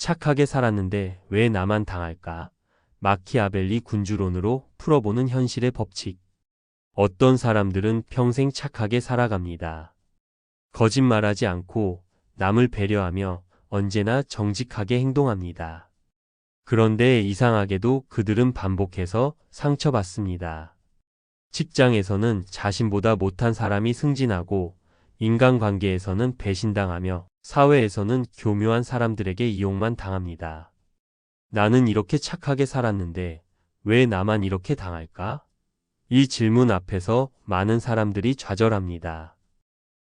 착하게 살았는데 왜 나만 당할까? 마키아벨리 군주론으로 풀어보는 현실의 법칙. 어떤 사람들은 평생 착하게 살아갑니다. 거짓말하지 않고 남을 배려하며 언제나 정직하게 행동합니다. 그런데 이상하게도 그들은 반복해서 상처받습니다. 직장에서는 자신보다 못한 사람이 승진하고, 인간관계에서는 배신당하며, 사회에서는 교묘한 사람들에게 이용만 당합니다. 나는 이렇게 착하게 살았는데 왜 나만 이렇게 당할까? 이 질문 앞에서 많은 사람들이 좌절합니다.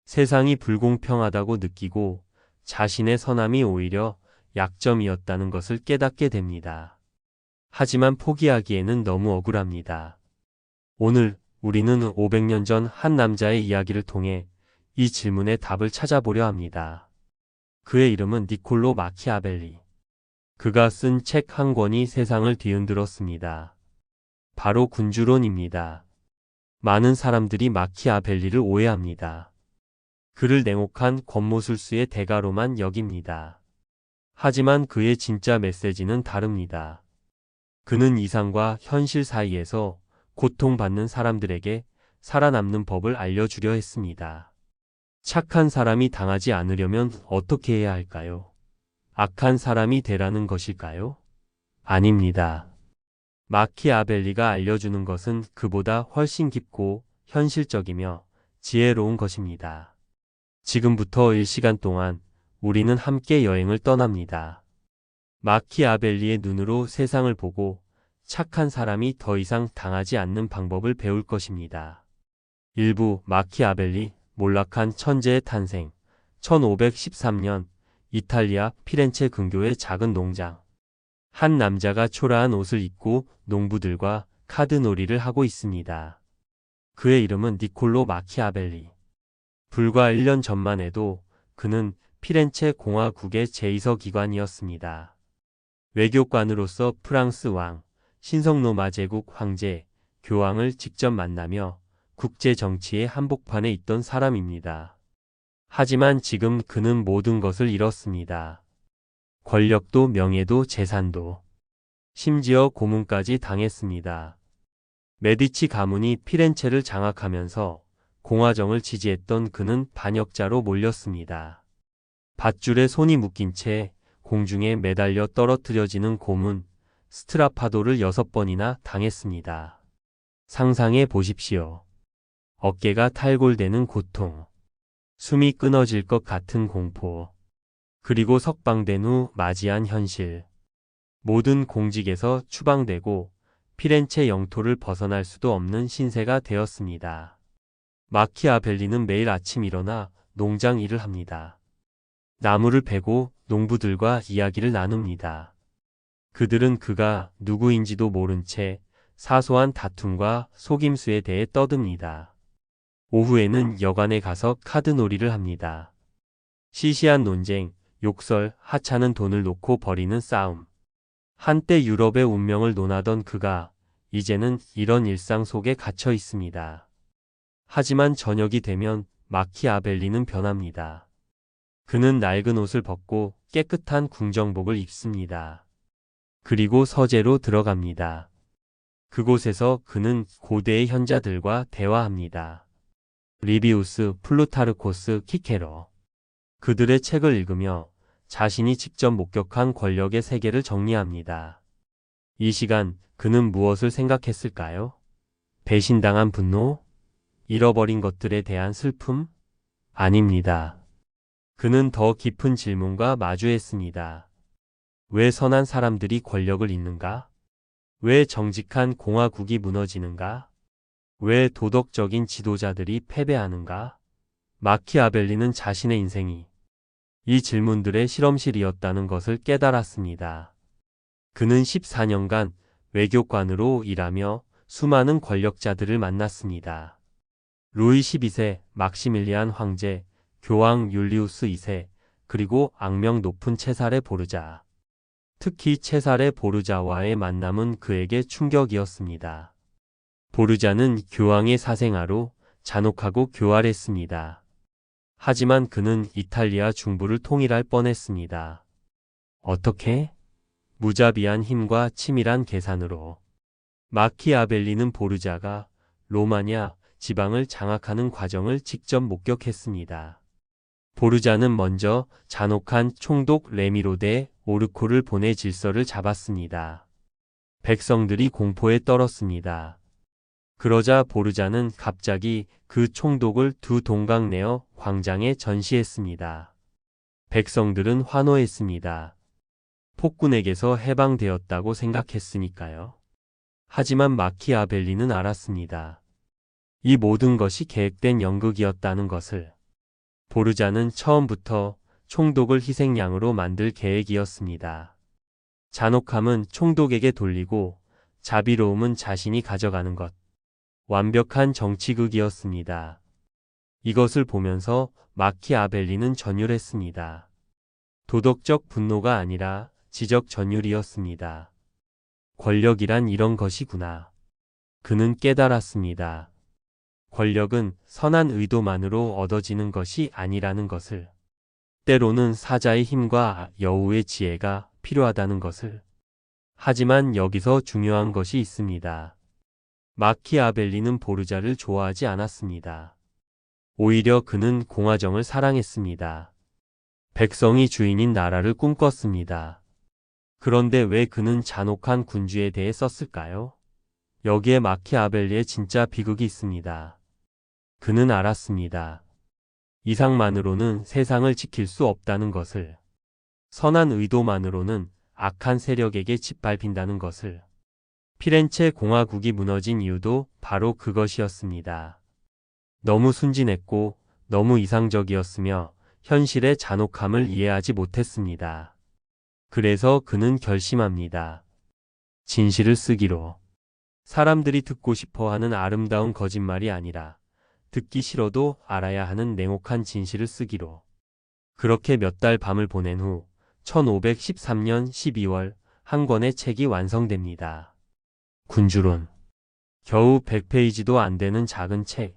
세상이 불공평하다고 느끼고 자신의 선함이 오히려 약점이었다는 것을 깨닫게 됩니다. 하지만 포기하기에는 너무 억울합니다. 오늘 우리는 500년 전 한 남자의 이야기를 통해 이 질문의 답을 찾아보려 합니다. 그의 이름은 니콜로 마키아벨리. 그가 쓴 책 한 권이 세상을 뒤흔들었습니다. 바로 군주론입니다. 많은 사람들이 마키아벨리를 오해합니다. 그를 냉혹한 권모술수의 대가로만 여깁니다. 하지만 그의 진짜 메시지는 다릅니다. 그는 이상과 현실 사이에서 고통받는 사람들에게 살아남는 법을 알려주려 했습니다. 착한 사람이 당하지 않으려면 어떻게 해야 할까요? 악한 사람이 되라는 것일까요? 아닙니다. 마키아벨리가 알려주는 것은 그보다 훨씬 깊고 현실적이며 지혜로운 것입니다. 지금부터 1시간 동안 우리는 함께 여행을 떠납니다. 마키아벨리의 눈으로 세상을 보고 착한 사람이 더 이상 당하지 않는 방법을 배울 것입니다. 일부 마키아벨리 몰락한 천재의 탄생. 1513년 이탈리아 피렌체 근교의 작은 농장. 한 남자가 초라한 옷을 입고 농부들과 카드놀이를 하고 있습니다. 그의 이름은 니콜로 마키아벨리. 불과 1년 전만 해도 그는 피렌체 공화국의 제2서 기관이었습니다. 외교관으로서 프랑스 왕, 신성로마 제국 황제, 교황을 직접 만나며 국제 정치의 한복판에 있던 사람입니다. 하지만 지금 그는 모든 것을 잃었습니다. 권력도 명예도 재산도. 심지어 고문까지 당했습니다. 메디치 가문이 피렌체를 장악하면서 공화정을 지지했던 그는 반역자로 몰렸습니다. 밧줄에 손이 묶인 채 공중에 매달려 떨어뜨려지는 고문, 스트라파도를 6번이나 당했습니다. 상상해 보십시오. 어깨가 탈골되는 고통, 숨이 끊어질 것 같은 공포, 그리고 석방된 후 맞이한 현실. 모든 공직에서 추방되고 피렌체 영토를 벗어날 수도 없는 신세가 되었습니다. 마키아벨리는 매일 아침 일어나 농장 일을 합니다. 나무를 베고 농부들과 이야기를 나눕니다. 그들은 그가 누구인지도 모른 채 사소한 다툼과 속임수에 대해 떠듭니다. 오후에는 여관에 가서 카드놀이를 합니다. 시시한 논쟁, 욕설, 하찮은 돈을 놓고 벌이는 싸움. 한때 유럽의 운명을 논하던 그가 이제는 이런 일상 속에 갇혀 있습니다. 하지만 저녁이 되면 마키아벨리는 변합니다. 그는 낡은 옷을 벗고 깨끗한 궁정복을 입습니다. 그리고 서재로 들어갑니다. 그곳에서 그는 고대의 현자들과 대화합니다. 리비우스, 플루타르코스, 키케로. 그들의 책을 읽으며 자신이 직접 목격한 권력의 세계를 정리합니다. 이 시간 그는 무엇을 생각했을까요? 배신당한 분노? 잃어버린 것들에 대한 슬픔? 아닙니다. 그는 더 깊은 질문과 마주했습니다. 왜 선한 사람들이 권력을 잇는가? 왜 정직한 공화국이 무너지는가? 왜 도덕적인 지도자들이 패배하는가? 마키아벨리는 자신의 인생이 이 질문들의 실험실이었다는 것을 깨달았습니다. 그는 14년간 외교관으로 일하며 수많은 권력자들을 만났습니다. 루이 12세, 막시밀리안 황제, 교황 율리우스 2세, 그리고 악명 높은 체사레 보르자. 특히 체사레 보르자와의 만남은 그에게 충격이었습니다. 보르자는 교황의 사생아로 잔혹하고 교활했습니다. 하지만 그는 이탈리아 중부를 통일할 뻔했습니다. 어떻게? 무자비한 힘과 치밀한 계산으로. 마키아벨리는 보르자가 로마냐 지방을 장악하는 과정을 직접 목격했습니다. 보르자는 먼저 잔혹한 총독 레미로 대 오르코를 보내 질서를 잡았습니다. 백성들이 공포에 떨었습니다. 그러자 보르자는 갑자기 그 총독을 두 동강 내어 광장에 전시했습니다. 백성들은 환호했습니다. 폭군에게서 해방되었다고 생각했으니까요. 하지만 마키아벨리는 알았습니다. 이 모든 것이 계획된 연극이었다는 것을. 보르자는 처음부터 총독을 희생양으로 만들 계획이었습니다. 잔혹함은 총독에게 돌리고 자비로움은 자신이 가져가는 것. 완벽한 정치극이었습니다. 이것을 보면서 마키아벨리는 전율했습니다. 도덕적 분노가 아니라 지적 전율이었습니다. 권력이란 이런 것이구나. 그는 깨달았습니다. 권력은 선한 의도만으로 얻어지는 것이 아니라는 것을. 때로는 사자의 힘과 여우의 지혜가 필요하다는 것을. 하지만 여기서 중요한 것이 있습니다. 마키아벨리는 보르자를 좋아하지 않았습니다. 오히려 그는 공화정을 사랑했습니다. 백성이 주인인 나라를 꿈꿨습니다. 그런데 왜 그는 잔혹한 군주에 대해 썼을까요? 여기에 마키아벨리의 진짜 비극이 있습니다. 그는 알았습니다. 이상만으로는 세상을 지킬 수 없다는 것을. 선한 의도만으로는 악한 세력에게 짓밟힌다는 것을. 피렌체 공화국이 무너진 이유도 바로 그것이었습니다. 너무 순진했고 너무 이상적이었으며 현실의 잔혹함을 이해하지 못했습니다. 그래서 그는 결심합니다. 진실을 쓰기로. 사람들이 듣고 싶어 하는 아름다운 거짓말이 아니라 듣기 싫어도 알아야 하는 냉혹한 진실을 쓰기로. 그렇게 몇 달 밤을 보낸 후 1513년 12월 한 권의 책이 완성됩니다. 군주론. 겨우 100페이지도 안 되는 작은 책.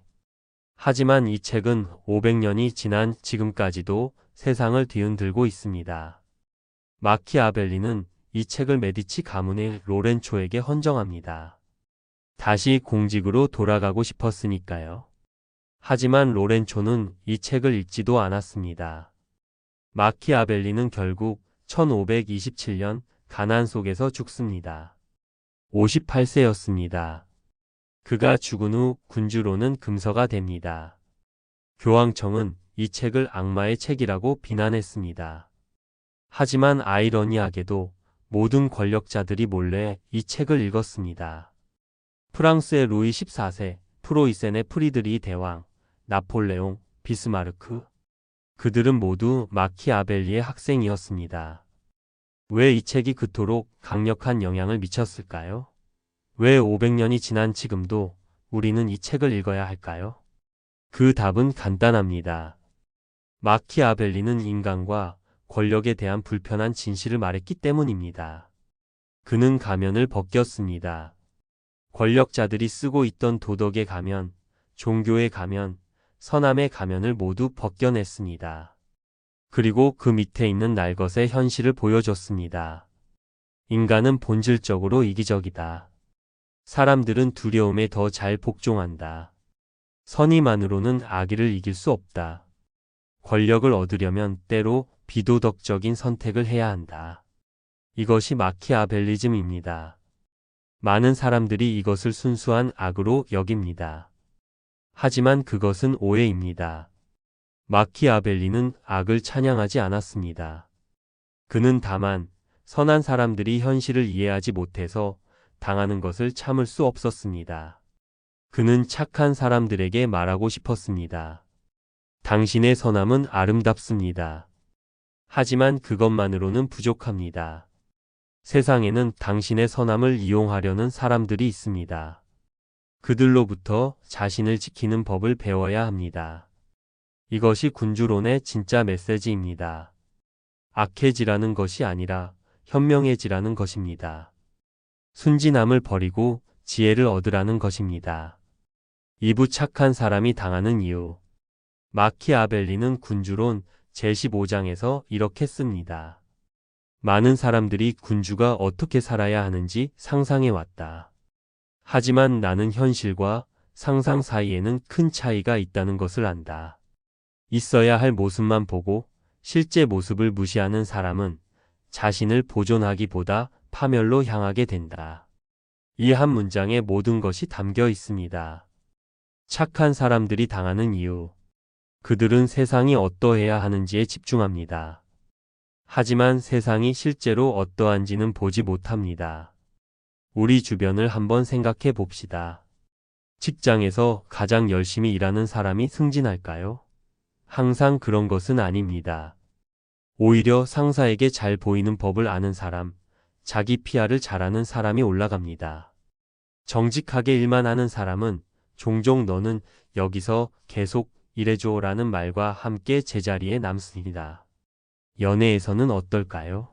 하지만 이 책은 500년이 지난 지금까지도 세상을 뒤흔들고 있습니다. 마키아벨리는 이 책을 메디치 가문의 로렌초에게 헌정합니다. 다시 공직으로 돌아가고 싶었으니까요. 하지만 로렌초는 이 책을 읽지도 않았습니다. 마키아벨리는 결국 1527년 가난 속에서 죽습니다. 58세였습니다. 그가 죽은 후 군주론은 금서가 됩니다. 교황청은 이 책을 악마의 책이라고 비난했습니다. 하지만 아이러니하게도 모든 권력자들이 몰래 이 책을 읽었습니다. 프랑스의 루이 14세, 프로이센의 프리드리히 대왕, 나폴레옹, 비스마르크. 그들은 모두 마키아벨리의 학생이었습니다. 왜 이 책이 그토록 강력한 영향을 미쳤을까요? 왜 500년이 지난 지금도 우리는 이 책을 읽어야 할까요? 그 답은 간단합니다. 마키아벨리는 인간과 권력에 대한 불편한 진실을 말했기 때문입니다. 그는 가면을 벗겼습니다. 권력자들이 쓰고 있던 도덕의 가면, 종교의 가면, 선함의 가면을 모두 벗겨냈습니다. 그리고 그 밑에 있는 날것의 현실을 보여줬습니다. 인간은 본질적으로 이기적이다. 사람들은 두려움에 더 잘 복종한다. 선의만으로는 악의를 이길 수 없다. 권력을 얻으려면 때로 비도덕적인 선택을 해야 한다. 이것이 마키아벨리즘입니다. 많은 사람들이 이것을 순수한 악으로 여깁니다. 하지만 그것은 오해입니다. 마키아벨리는 악을 찬양하지 않았습니다. 그는 다만 선한 사람들이 현실을 이해하지 못해서 당하는 것을 참을 수 없었습니다. 그는 착한 사람들에게 말하고 싶었습니다. 당신의 선함은 아름답습니다. 하지만 그것만으로는 부족합니다. 세상에는 당신의 선함을 이용하려는 사람들이 있습니다. 그들로부터 자신을 지키는 법을 배워야 합니다. 이것이 군주론의 진짜 메시지입니다. 악해지라는 것이 아니라 현명해지라는 것입니다. 순진함을 버리고 지혜를 얻으라는 것입니다. 이부 착한 사람이 당하는 이유. 마키아벨리는 군주론 제15장에서 이렇게 씁니다. 많은 사람들이 군주가 어떻게 살아야 하는지 상상해 왔다. 하지만 나는 현실과 상상 사이에는 큰 차이가 있다는 것을 안다. 있어야 할 모습만 보고 실제 모습을 무시하는 사람은 자신을 보존하기보다 파멸로 향하게 된다. 이 한 문장에 모든 것이 담겨 있습니다. 착한 사람들이 당하는 이유. 그들은 세상이 어떠해야 하는지에 집중합니다. 하지만 세상이 실제로 어떠한지는 보지 못합니다. 우리 주변을 한번 생각해 봅시다. 직장에서 가장 열심히 일하는 사람이 승진할까요? 항상 그런 것은 아닙니다. 오히려 상사에게 잘 보이는 법을 아는 사람, 자기 PR을 잘하는 사람이 올라갑니다. 정직하게 일만 하는 사람은 종종 너는 여기서 계속 일해줘라는 말과 함께 제자리에 남습니다. 연애에서는 어떨까요?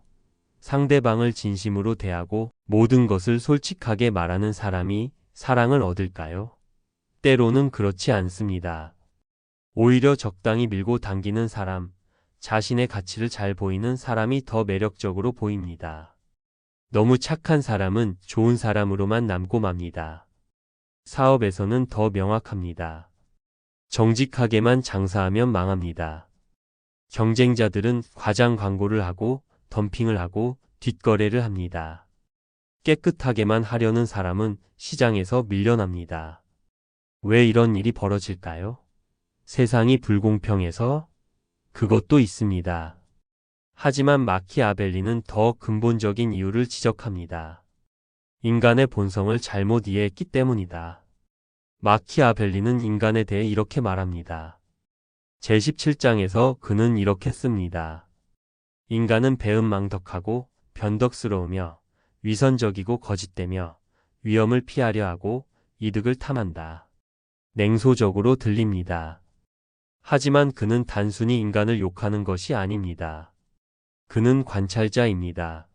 상대방을 진심으로 대하고 모든 것을 솔직하게 말하는 사람이 사랑을 얻을까요? 때로는 그렇지 않습니다. 오히려 적당히 밀고 당기는 사람, 자신의 가치를 잘 보이는 사람이 더 매력적으로 보입니다. 너무 착한 사람은 좋은 사람으로만 남고 맙니다. 사업에서는 더 명확합니다. 정직하게만 장사하면 망합니다. 경쟁자들은 과장 광고를 하고 덤핑을 하고 뒷거래를 합니다. 깨끗하게만 하려는 사람은 시장에서 밀려납니다. 왜 이런 일이 벌어질까요? 세상이 불공평해서? 그것도 있습니다. 하지만 마키아벨리는 더 근본적인 이유를 지적합니다. 인간의 본성을 잘못 이해했기 때문이다. 마키아벨리는 인간에 대해 이렇게 말합니다. 제17장에서 그는 이렇게 씁니다. 인간은 배은망덕하고 변덕스러우며 위선적이고 거짓되며 위험을 피하려 하고 이득을 탐한다. 냉소적으로 들립니다. 하지만 그는 단순히 인간을 욕하는 것이 아닙니다. 그는 관찰자입니다.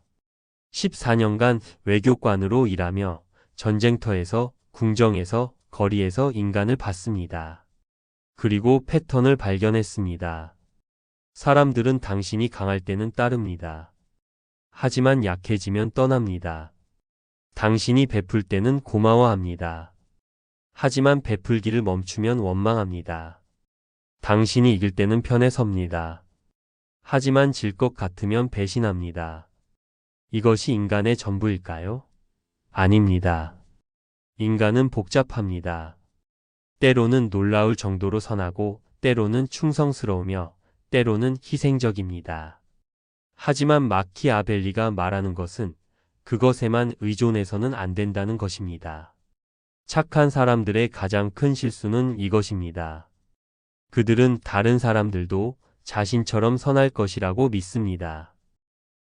14년간 외교관으로 일하며 전쟁터에서, 궁정에서, 거리에서 인간을 봤습니다. 그리고 패턴을 발견했습니다. 사람들은 당신이 강할 때는 따릅니다. 하지만 약해지면 떠납니다. 당신이 베풀 때는 고마워합니다. 하지만 베풀기를 멈추면 원망합니다. 당신이 이길 때는 편에 섭니다. 하지만 질 것 같으면 배신합니다. 이것이 인간의 전부일까요? 아닙니다. 인간은 복잡합니다. 때로는 놀라울 정도로 선하고, 때로는 충성스러우며, 때로는 희생적입니다. 하지만 마키아벨리가 말하는 것은 그것에만 의존해서는 안 된다는 것입니다. 착한 사람들의 가장 큰 실수는 이것입니다. 그들은 다른 사람들도 자신처럼 선할 것이라고 믿습니다.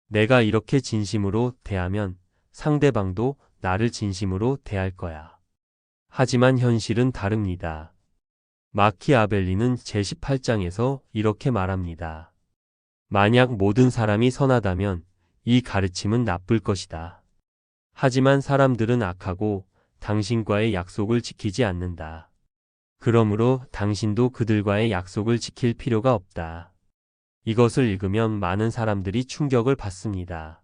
내가 이렇게 진심으로 대하면 상대방도 나를 진심으로 대할 거야. 하지만 현실은 다릅니다. 마키아벨리는 제18장에서 이렇게 말합니다. 만약 모든 사람이 선하다면 이 가르침은 나쁠 것이다. 하지만 사람들은 악하고 당신과의 약속을 지키지 않는다. 그러므로 당신도 그들과의 약속을 지킬 필요가 없다. 이것을 읽으면 많은 사람들이 충격을 받습니다.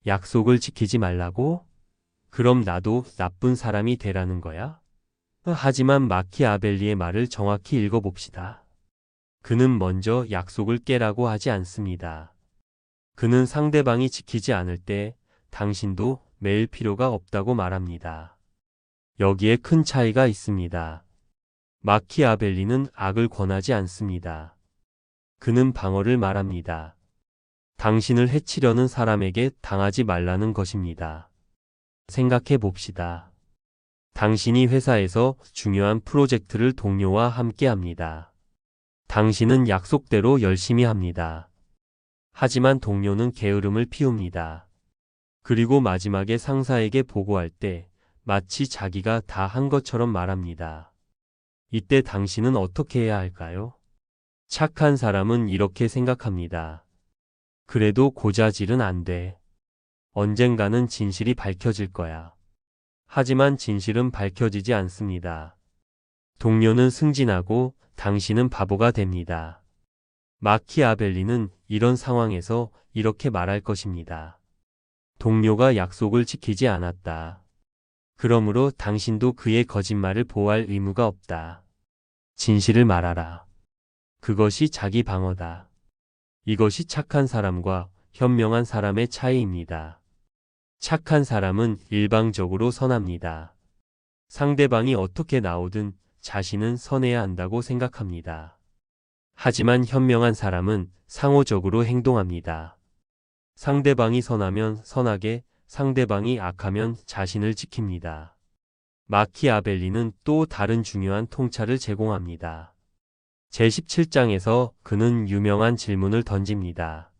약속을 지키지 말라고? 그럼 나도 나쁜 사람이 되라는 거야? 하지만 마키아벨리의 말을 정확히 읽어봅시다. 그는 먼저 약속을 깨라고 하지 않습니다. 그는 상대방이 지키지 않을 때 당신도 매일 필요가 없다고 말합니다. 여기에 큰 차이가 있습니다. 마키아벨리는 악을 권하지 않습니다. 그는 방어를 말합니다. 당신을 해치려는 사람에게 당하지 말라는 것입니다. 생각해 봅시다. 당신이 회사에서 중요한 프로젝트를 동료와 함께 합니다. 당신은 약속대로 열심히 합니다. 하지만 동료는 게으름을 피웁니다. 그리고 마지막에 상사에게 보고할 때 마치 자기가 다 한 것처럼 말합니다. 이때 당신은 어떻게 해야 할까요? 착한 사람은 이렇게 생각합니다. 그래도 고자질은 안 돼. 언젠가는 진실이 밝혀질 거야. 하지만 진실은 밝혀지지 않습니다. 동료는 승진하고 당신은 바보가 됩니다. 마키아벨리는 이런 상황에서 이렇게 말할 것입니다. 동료가 약속을 지키지 않았다. 그러므로 당신도 그의 거짓말을 보호할 의무가 없다. 진실을 말하라. 그것이 자기 방어다. 이것이 착한 사람과 현명한 사람의 차이입니다. 착한 사람은 일방적으로 선합니다. 상대방이 어떻게 나오든 자신은 선해야 한다고 생각합니다. 하지만 현명한 사람은 상호적으로 행동합니다. 상대방이 선하면 선하게, 상대방이 악하면 자신을 지킵니다. 마키아벨리는 또 다른 중요한 통찰을 제공합니다. 제17장에서 그는 유명한 질문을 던집니다.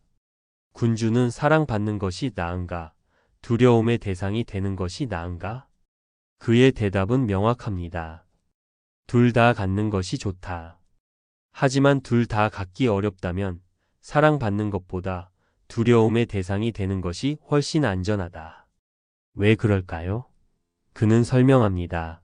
군주는 사랑받는 것이 나은가? 두려움의 대상이 되는 것이 나은가? 그의 대답은 명확합니다. 둘 다 갖는 것이 좋다. 하지만 둘 다 갖기 어렵다면 사랑받는 것보다 두려움의 대상이 되는 것이 훨씬 안전하다. 왜 그럴까요? 그는 설명합니다.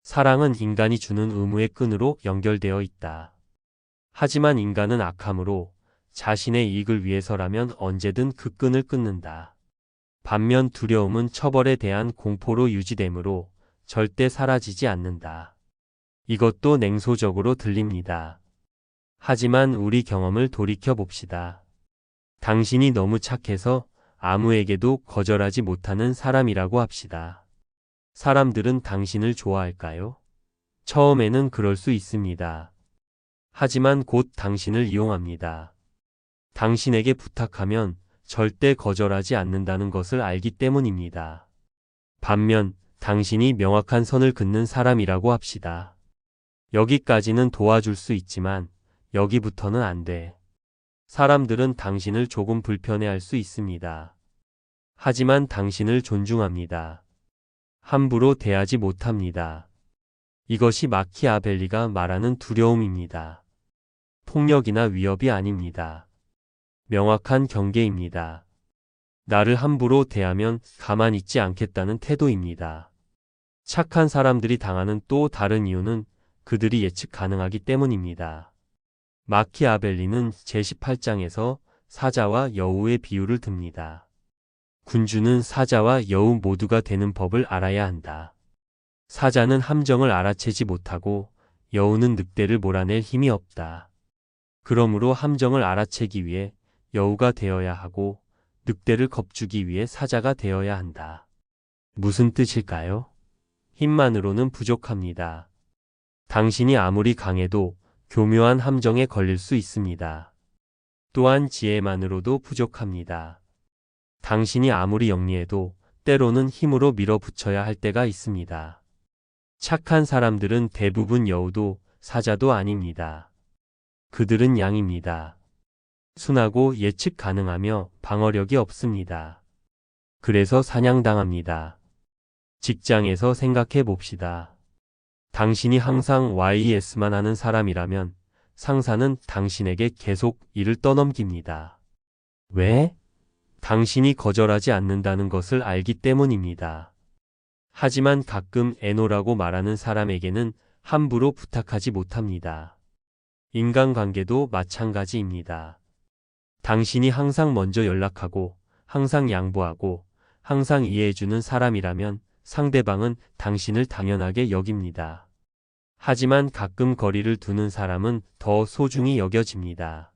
사랑은 인간이 주는 의무의 끈으로 연결되어 있다. 하지만 인간은 악함으로 자신의 이익을 위해서라면 언제든 그 끈을 끊는다. 반면 두려움은 처벌에 대한 공포로 유지되므로 절대 사라지지 않는다. 이것도 냉소적으로 들립니다. 하지만 우리 경험을 돌이켜 봅시다. 당신이 너무 착해서 아무에게도 거절하지 못하는 사람이라고 합시다. 사람들은 당신을 좋아할까요? 처음에는 그럴 수 있습니다. 하지만 곧 당신을 이용합니다. 당신에게 부탁하면 절대 거절하지 않는다는 것을 알기 때문입니다. 반면 당신이 명확한 선을 긋는 사람이라고 합시다. 여기까지는 도와줄 수 있지만 여기부터는 안 돼. 사람들은 당신을 조금 불편해할 수 있습니다. 하지만 당신을 존중합니다. 함부로 대하지 못합니다. 이것이 마키아벨리가 말하는 두려움입니다. 폭력이나 위협이 아닙니다. 명확한 경계입니다. 나를 함부로 대하면 가만히 있지 않겠다는 태도입니다. 착한 사람들이 당하는 또 다른 이유는 그들이 예측 가능하기 때문입니다. 마키아벨리는 제18장에서 사자와 여우의 비유를 듭니다. 군주는 사자와 여우 모두가 되는 법을 알아야 한다. 사자는 함정을 알아채지 못하고 여우는 늑대를 몰아낼 힘이 없다. 그러므로 함정을 알아채기 위해 여우가 되어야 하고 늑대를 겁주기 위해 사자가 되어야 한다. 무슨 뜻일까요? 힘만으로는 부족합니다. 당신이 아무리 강해도 교묘한 함정에 걸릴 수 있습니다. 또한 지혜만으로도 부족합니다. 당신이 아무리 영리해도 때로는 힘으로 밀어붙여야 할 때가 있습니다. 착한 사람들은 대부분 여우도 사자도 아닙니다. 그들은 양입니다. 순하고 예측 가능하며 방어력이 없습니다. 그래서 사냥당합니다. 직장에서 생각해 봅시다. 당신이 항상 YS만 하는 사람이라면 상사는 당신에게 계속 일을 떠넘깁니다. 왜? 당신이 거절하지 않는다는 것을 알기 때문입니다. 하지만 가끔 애노라고 말하는 사람에게는 함부로 부탁하지 못합니다. 인간관계도 마찬가지입니다. 당신이 항상 먼저 연락하고 항상 양보하고 항상 이해해주는 사람이라면 상대방은 당신을 당연하게 여깁니다. 하지만 가끔 거리를 두는 사람은 더 소중히 여겨집니다.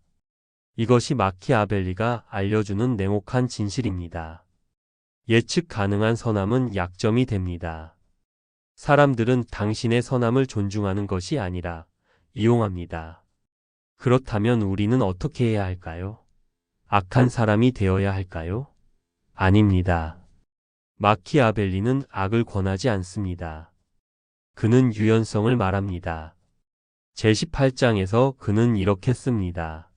이것이 마키아벨리가 알려주는 냉혹한 진실입니다. 예측 가능한 선함은 약점이 됩니다. 사람들은 당신의 선함을 존중하는 것이 아니라 이용합니다. 그렇다면 우리는 어떻게 해야 할까요? 악한 사람이 되어야 할까요? 아닙니다. 마키아벨리는 악을 권하지 않습니다. 그는 유연성을 말합니다. 제18장에서 그는 이렇게 씁니다.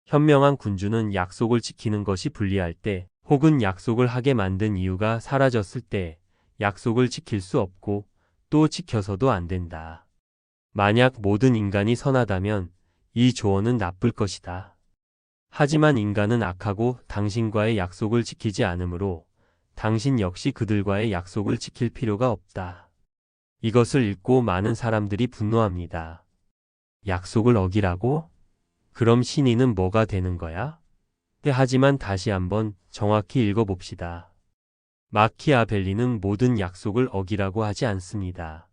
현명한 군주는 약속을 지키는 것이 불리할 때 혹은 약속을 하게 만든 이유가 사라졌을 때 약속을 지킬 수 없고 또 지켜서도 안 된다. 만약 모든 인간이 선하다면 이 조언은 나쁠 것이다. 하지만 인간은 악하고 당신과의 약속을 지키지 않으므로 당신 역시 그들과의 약속을 지킬 필요가 없다. 이것을 읽고 많은 사람들이 분노합니다. 약속을 어기라고? 그럼 신인은 뭐가 되는 거야? 하지만 다시 한번 정확히 읽어봅시다. 마키아벨리는 모든 약속을 어기라고 하지 않습니다.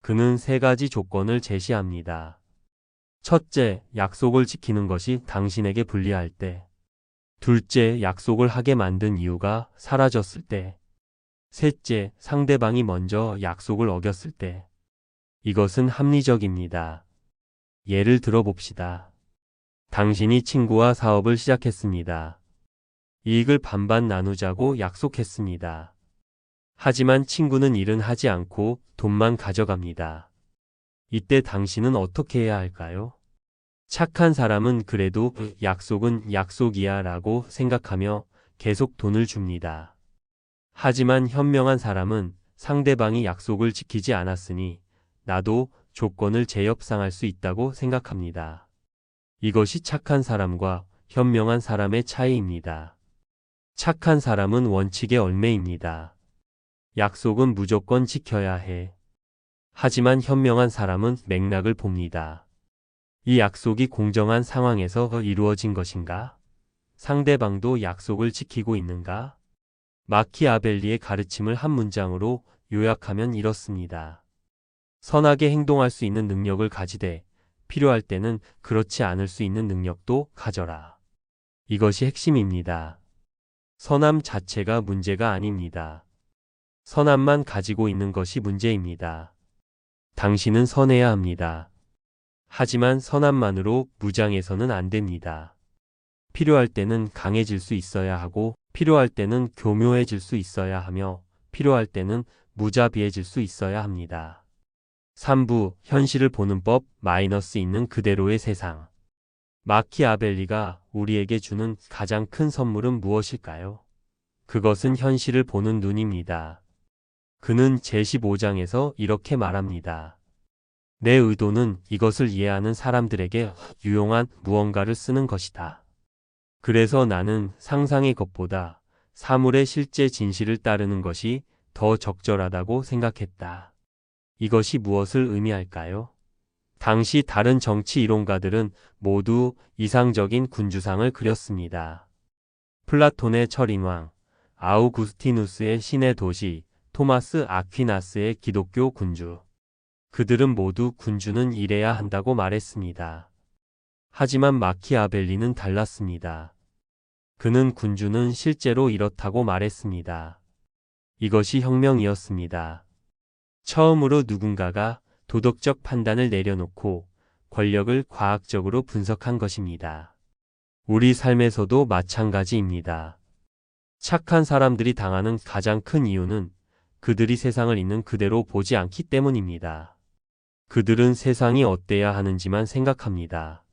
그는 세 가지 조건을 제시합니다. 첫째, 약속을 지키는 것이 당신에게 불리할 때. 둘째, 약속을 하게 만든 이유가 사라졌을 때. 셋째, 상대방이 먼저 약속을 어겼을 때. 이것은 합리적입니다. 예를 들어봅시다. 당신이 친구와 사업을 시작했습니다. 이익을 반반 나누자고 약속했습니다. 하지만 친구는 일은 하지 않고 돈만 가져갑니다. 이때 당신은 어떻게 해야 할까요? 착한 사람은 그래도 약속은 약속이야 라고 생각하며 계속 돈을 줍니다. 하지만 현명한 사람은 상대방이 약속을 지키지 않았으니 나도 조건을 재협상할 수 있다고 생각합니다. 이것이 착한 사람과 현명한 사람의 차이입니다. 착한 사람은 원칙에 얽매입니다. 약속은 무조건 지켜야 해. 하지만 현명한 사람은 맥락을 봅니다. 이 약속이 공정한 상황에서 이루어진 것인가? 상대방도 약속을 지키고 있는가? 마키아벨리의 가르침을 한 문장으로 요약하면 이렇습니다. 선하게 행동할 수 있는 능력을 가지되 필요할 때는 그렇지 않을 수 있는 능력도 가져라. 이것이 핵심입니다. 선함 자체가 문제가 아닙니다. 선함만 가지고 있는 것이 문제입니다. 당신은 선해야 합니다. 하지만 선함만으로 무장해서는 안 됩니다. 필요할 때는 강해질 수 있어야 하고 필요할 때는 교묘해질 수 있어야 하며 필요할 때는 무자비해질 수 있어야 합니다. 3부 현실을 보는 법 마이너스 있는 그대로의 세상. 마키아벨리가 우리에게 주는 가장 큰 선물은 무엇일까요? 그것은 현실을 보는 눈입니다. 그는 제15장에서 이렇게 말합니다. 내 의도는 이것을 이해하는 사람들에게 유용한 무언가를 쓰는 것이다. 그래서 나는 상상의 것보다 사물의 실제 진실을 따르는 것이 더 적절하다고 생각했다. 이것이 무엇을 의미할까요? 당시 다른 정치 이론가들은 모두 이상적인 군주상을 그렸습니다. 플라톤의 철인왕, 아우구스티누스의 신의 도시, 토마스 아퀴나스의 기독교 군주. 그들은 모두 군주는 이래야 한다고 말했습니다. 하지만 마키아벨리는 달랐습니다. 그는 군주는 실제로 이렇다고 말했습니다. 이것이 혁명이었습니다. 처음으로 누군가가 도덕적 판단을 내려놓고 권력을 과학적으로 분석한 것입니다. 우리 삶에서도 마찬가지입니다. 착한 사람들이 당하는 가장 큰 이유는 그들이 세상을 있는 그대로 보지 않기 때문입니다. 그들은 세상이 어때야 하는지만 생각합니다.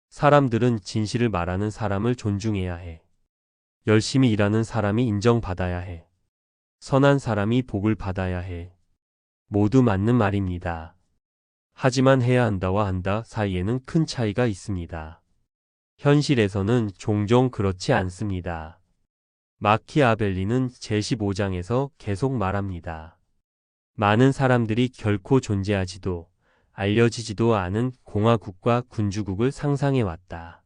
사람들은 진실을 말하는 사람을 존중해야 해. 열심히 일하는 사람이 인정받아야 해. 선한 사람이 복을 받아야 해. 모두 맞는 말입니다. 하지만 해야 한다와 한다 사이에는 큰 차이가 있습니다. 현실에서는 종종 그렇지 않습니다. 마키아벨리는 제15장에서 계속 말합니다. 많은 사람들이 결코 존재하지도 알려지지도 않은 공화국과 군주국을 상상해왔다.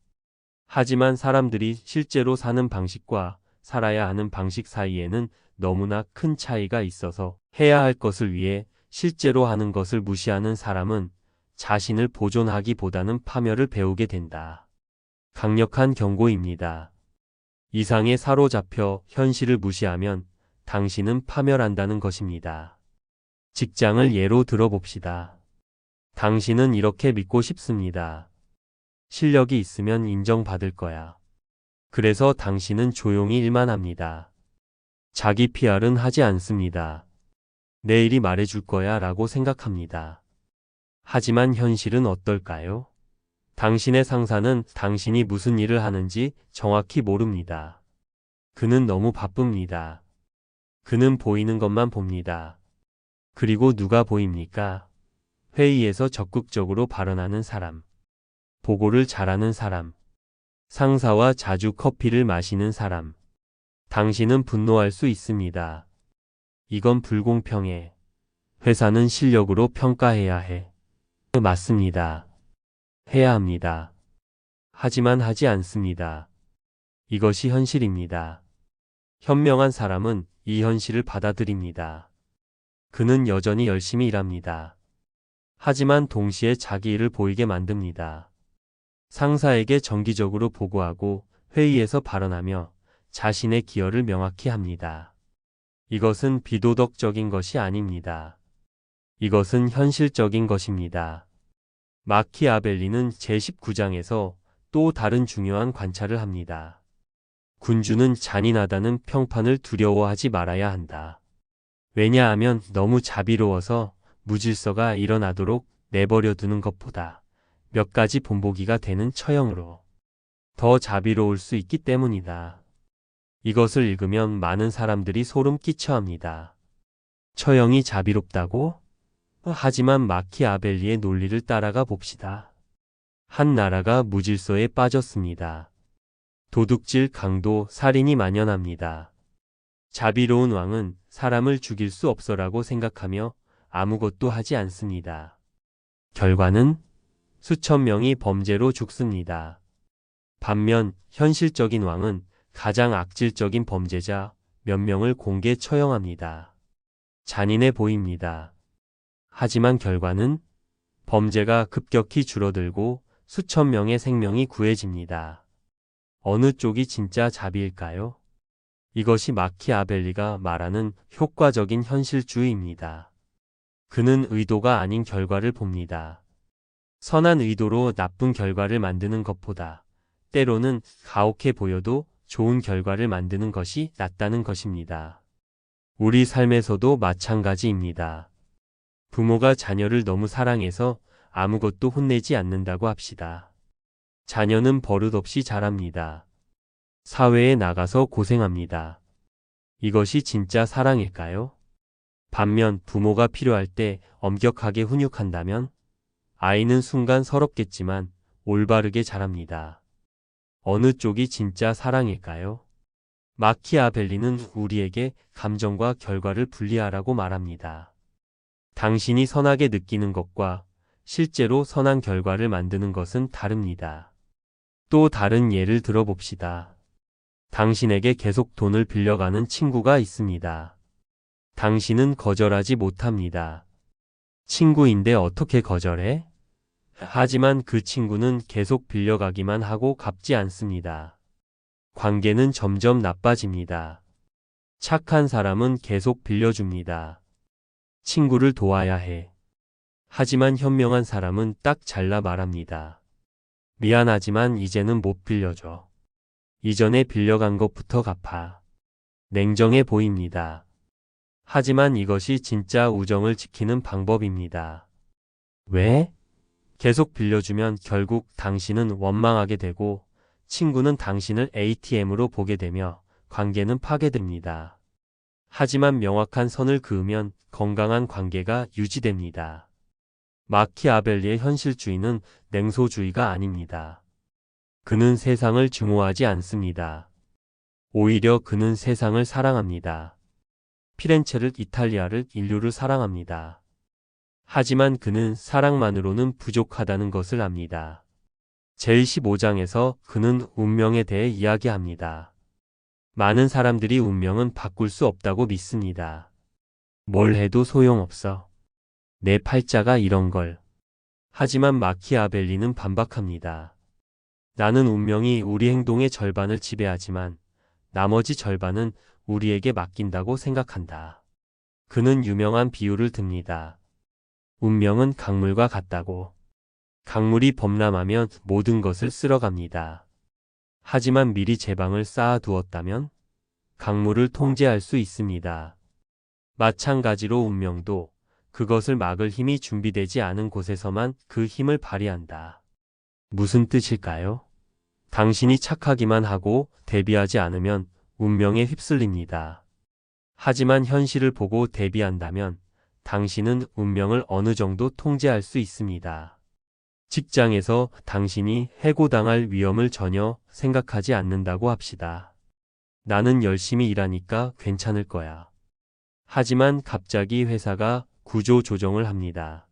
하지만 사람들이 실제로 사는 방식과 살아야 하는 방식 사이에는 너무나 큰 차이가 있어서 해야 할 것을 위해 실제로 하는 것을 무시하는 사람은 자신을 보존하기보다는 파멸을 배우게 된다. 강력한 경고입니다. 이상에 사로잡혀 현실을 무시하면 당신은 파멸한다는 것입니다. 직장을 예로 들어봅시다. 당신은 이렇게 믿고 싶습니다. 실력이 있으면 인정받을 거야. 그래서 당신은 조용히 일만 합니다. 자기 PR은 하지 않습니다. 내일이 말해줄 거야 라고 생각합니다. 하지만 현실은 어떨까요? 당신의 상사는 당신이 무슨 일을 하는지 정확히 모릅니다. 그는 너무 바쁩니다. 그는 보이는 것만 봅니다. 그리고 누가 보입니까? 회의에서 적극적으로 발언하는 사람. 보고를 잘하는 사람. 상사와 자주 커피를 마시는 사람. 당신은 분노할 수 있습니다. 이건 불공평해. 회사는 실력으로 평가해야 해. 맞습니다. 해야 합니다. 하지만 하지 않습니다. 이것이 현실입니다. 현명한 사람은 이 현실을 받아들입니다. 그는 여전히 열심히 일합니다. 하지만 동시에 자기 일을 보이게 만듭니다. 상사에게 정기적으로 보고하고 회의에서 발언하며 자신의 기여를 명확히 합니다. 이것은 비도덕적인 것이 아닙니다. 이것은 현실적인 것입니다. 마키아벨리는 제19장에서 또 다른 중요한 관찰을 합니다. 군주는 잔인하다는 평판을 두려워하지 말아야 한다. 왜냐하면 너무 자비로워서 무질서가 일어나도록 내버려 두는 것보다 몇 가지 본보기가 되는 처형으로 더 자비로울 수 있기 때문이다. 이것을 읽으면 많은 사람들이 소름 끼쳐 합니다. 처형이 자비롭다고? 하지만 마키아벨리의 논리를 따라가 봅시다. 한 나라가 무질서에 빠졌습니다. 도둑질, 강도, 살인이 만연합니다. 자비로운 왕은 사람을 죽일 수 없어라고 생각하며 아무것도 하지 않습니다. 결과는 수천 명이 범죄로 죽습니다. 반면 현실적인 왕은 가장 악질적인 범죄자 몇 명을 공개 처형합니다. 잔인해 보입니다. 하지만 결과는 범죄가 급격히 줄어들고 수천 명의 생명이 구해집니다. 어느 쪽이 진짜 자비일까요? 이것이 마키아벨리가 말하는 효과적인 현실주의입니다. 그는 의도가 아닌 결과를 봅니다. 선한 의도로 나쁜 결과를 만드는 것보다 때로는 가혹해 보여도 좋은 결과를 만드는 것이 낫다는 것입니다. 우리 삶에서도 마찬가지입니다. 부모가 자녀를 너무 사랑해서 아무것도 혼내지 않는다고 합시다. 자녀는 버릇없이 자랍니다. 사회에 나가서 고생합니다. 이것이 진짜 사랑일까요? 반면 부모가 필요할 때 엄격하게 훈육한다면 아이는 순간 서럽겠지만 올바르게 자랍니다. 어느 쪽이 진짜 사랑일까요? 마키아벨리는 우리에게 감정과 결과를 분리하라고 말합니다. 당신이 선하게 느끼는 것과 실제로 선한 결과를 만드는 것은 다릅니다. 또 다른 예를 들어봅시다. 당신에게 계속 돈을 빌려가는 친구가 있습니다. 당신은 거절하지 못합니다. 친구인데 어떻게 거절해? 하지만 그 친구는 계속 빌려가기만 하고 갚지 않습니다. 관계는 점점 나빠집니다. 착한 사람은 계속 빌려줍니다. 친구를 도와야 해. 하지만 현명한 사람은 딱 잘라 말합니다. 미안하지만 이제는 못 빌려줘. 이전에 빌려간 것부터 갚아. 냉정해 보입니다. 하지만 이것이 진짜 우정을 지키는 방법입니다. 왜? 계속 빌려주면 결국 당신은 원망하게 되고 친구는 당신을 ATM으로 보게 되며 관계는 파괴됩니다. 하지만 명확한 선을 그으면 건강한 관계가 유지됩니다. 마키아벨리의 현실주의는 냉소주의가 아닙니다. 그는 세상을 증오하지 않습니다. 오히려 그는 세상을 사랑합니다. 피렌체를, 이탈리아를, 인류를 사랑합니다. 하지만 그는 사랑만으로는 부족하다는 것을 압니다. 제15장에서 그는 운명에 대해 이야기합니다. 많은 사람들이 운명은 바꿀 수 없다고 믿습니다. 뭘 해도 소용없어. 내 팔자가 이런 걸. 하지만 마키아벨리는 반박합니다. 나는 운명이 우리 행동의 절반을 지배하지만 나머지 절반은 우리에게 맡긴다고 생각한다. 그는 유명한 비유를 듭니다. 운명은 강물과 같다고. 강물이 범람하면 모든 것을 쓸어갑니다. 하지만 미리 제방을 쌓아두었다면 강물을 통제할 수 있습니다. 마찬가지로 운명도 그것을 막을 힘이 준비되지 않은 곳에서만 그 힘을 발휘한다. 무슨 뜻일까요? 당신이 착하기만 하고 대비하지 않으면 운명에 휩쓸립니다. 하지만 현실을 보고 대비한다면 당신은 운명을 어느 정도 통제할 수 있습니다. 직장에서 당신이 해고당할 위험을 전혀 생각하지 않는다고 합시다. 나는 열심히 일하니까 괜찮을 거야. 하지만 갑자기 회사가 구조 조정을 합니다.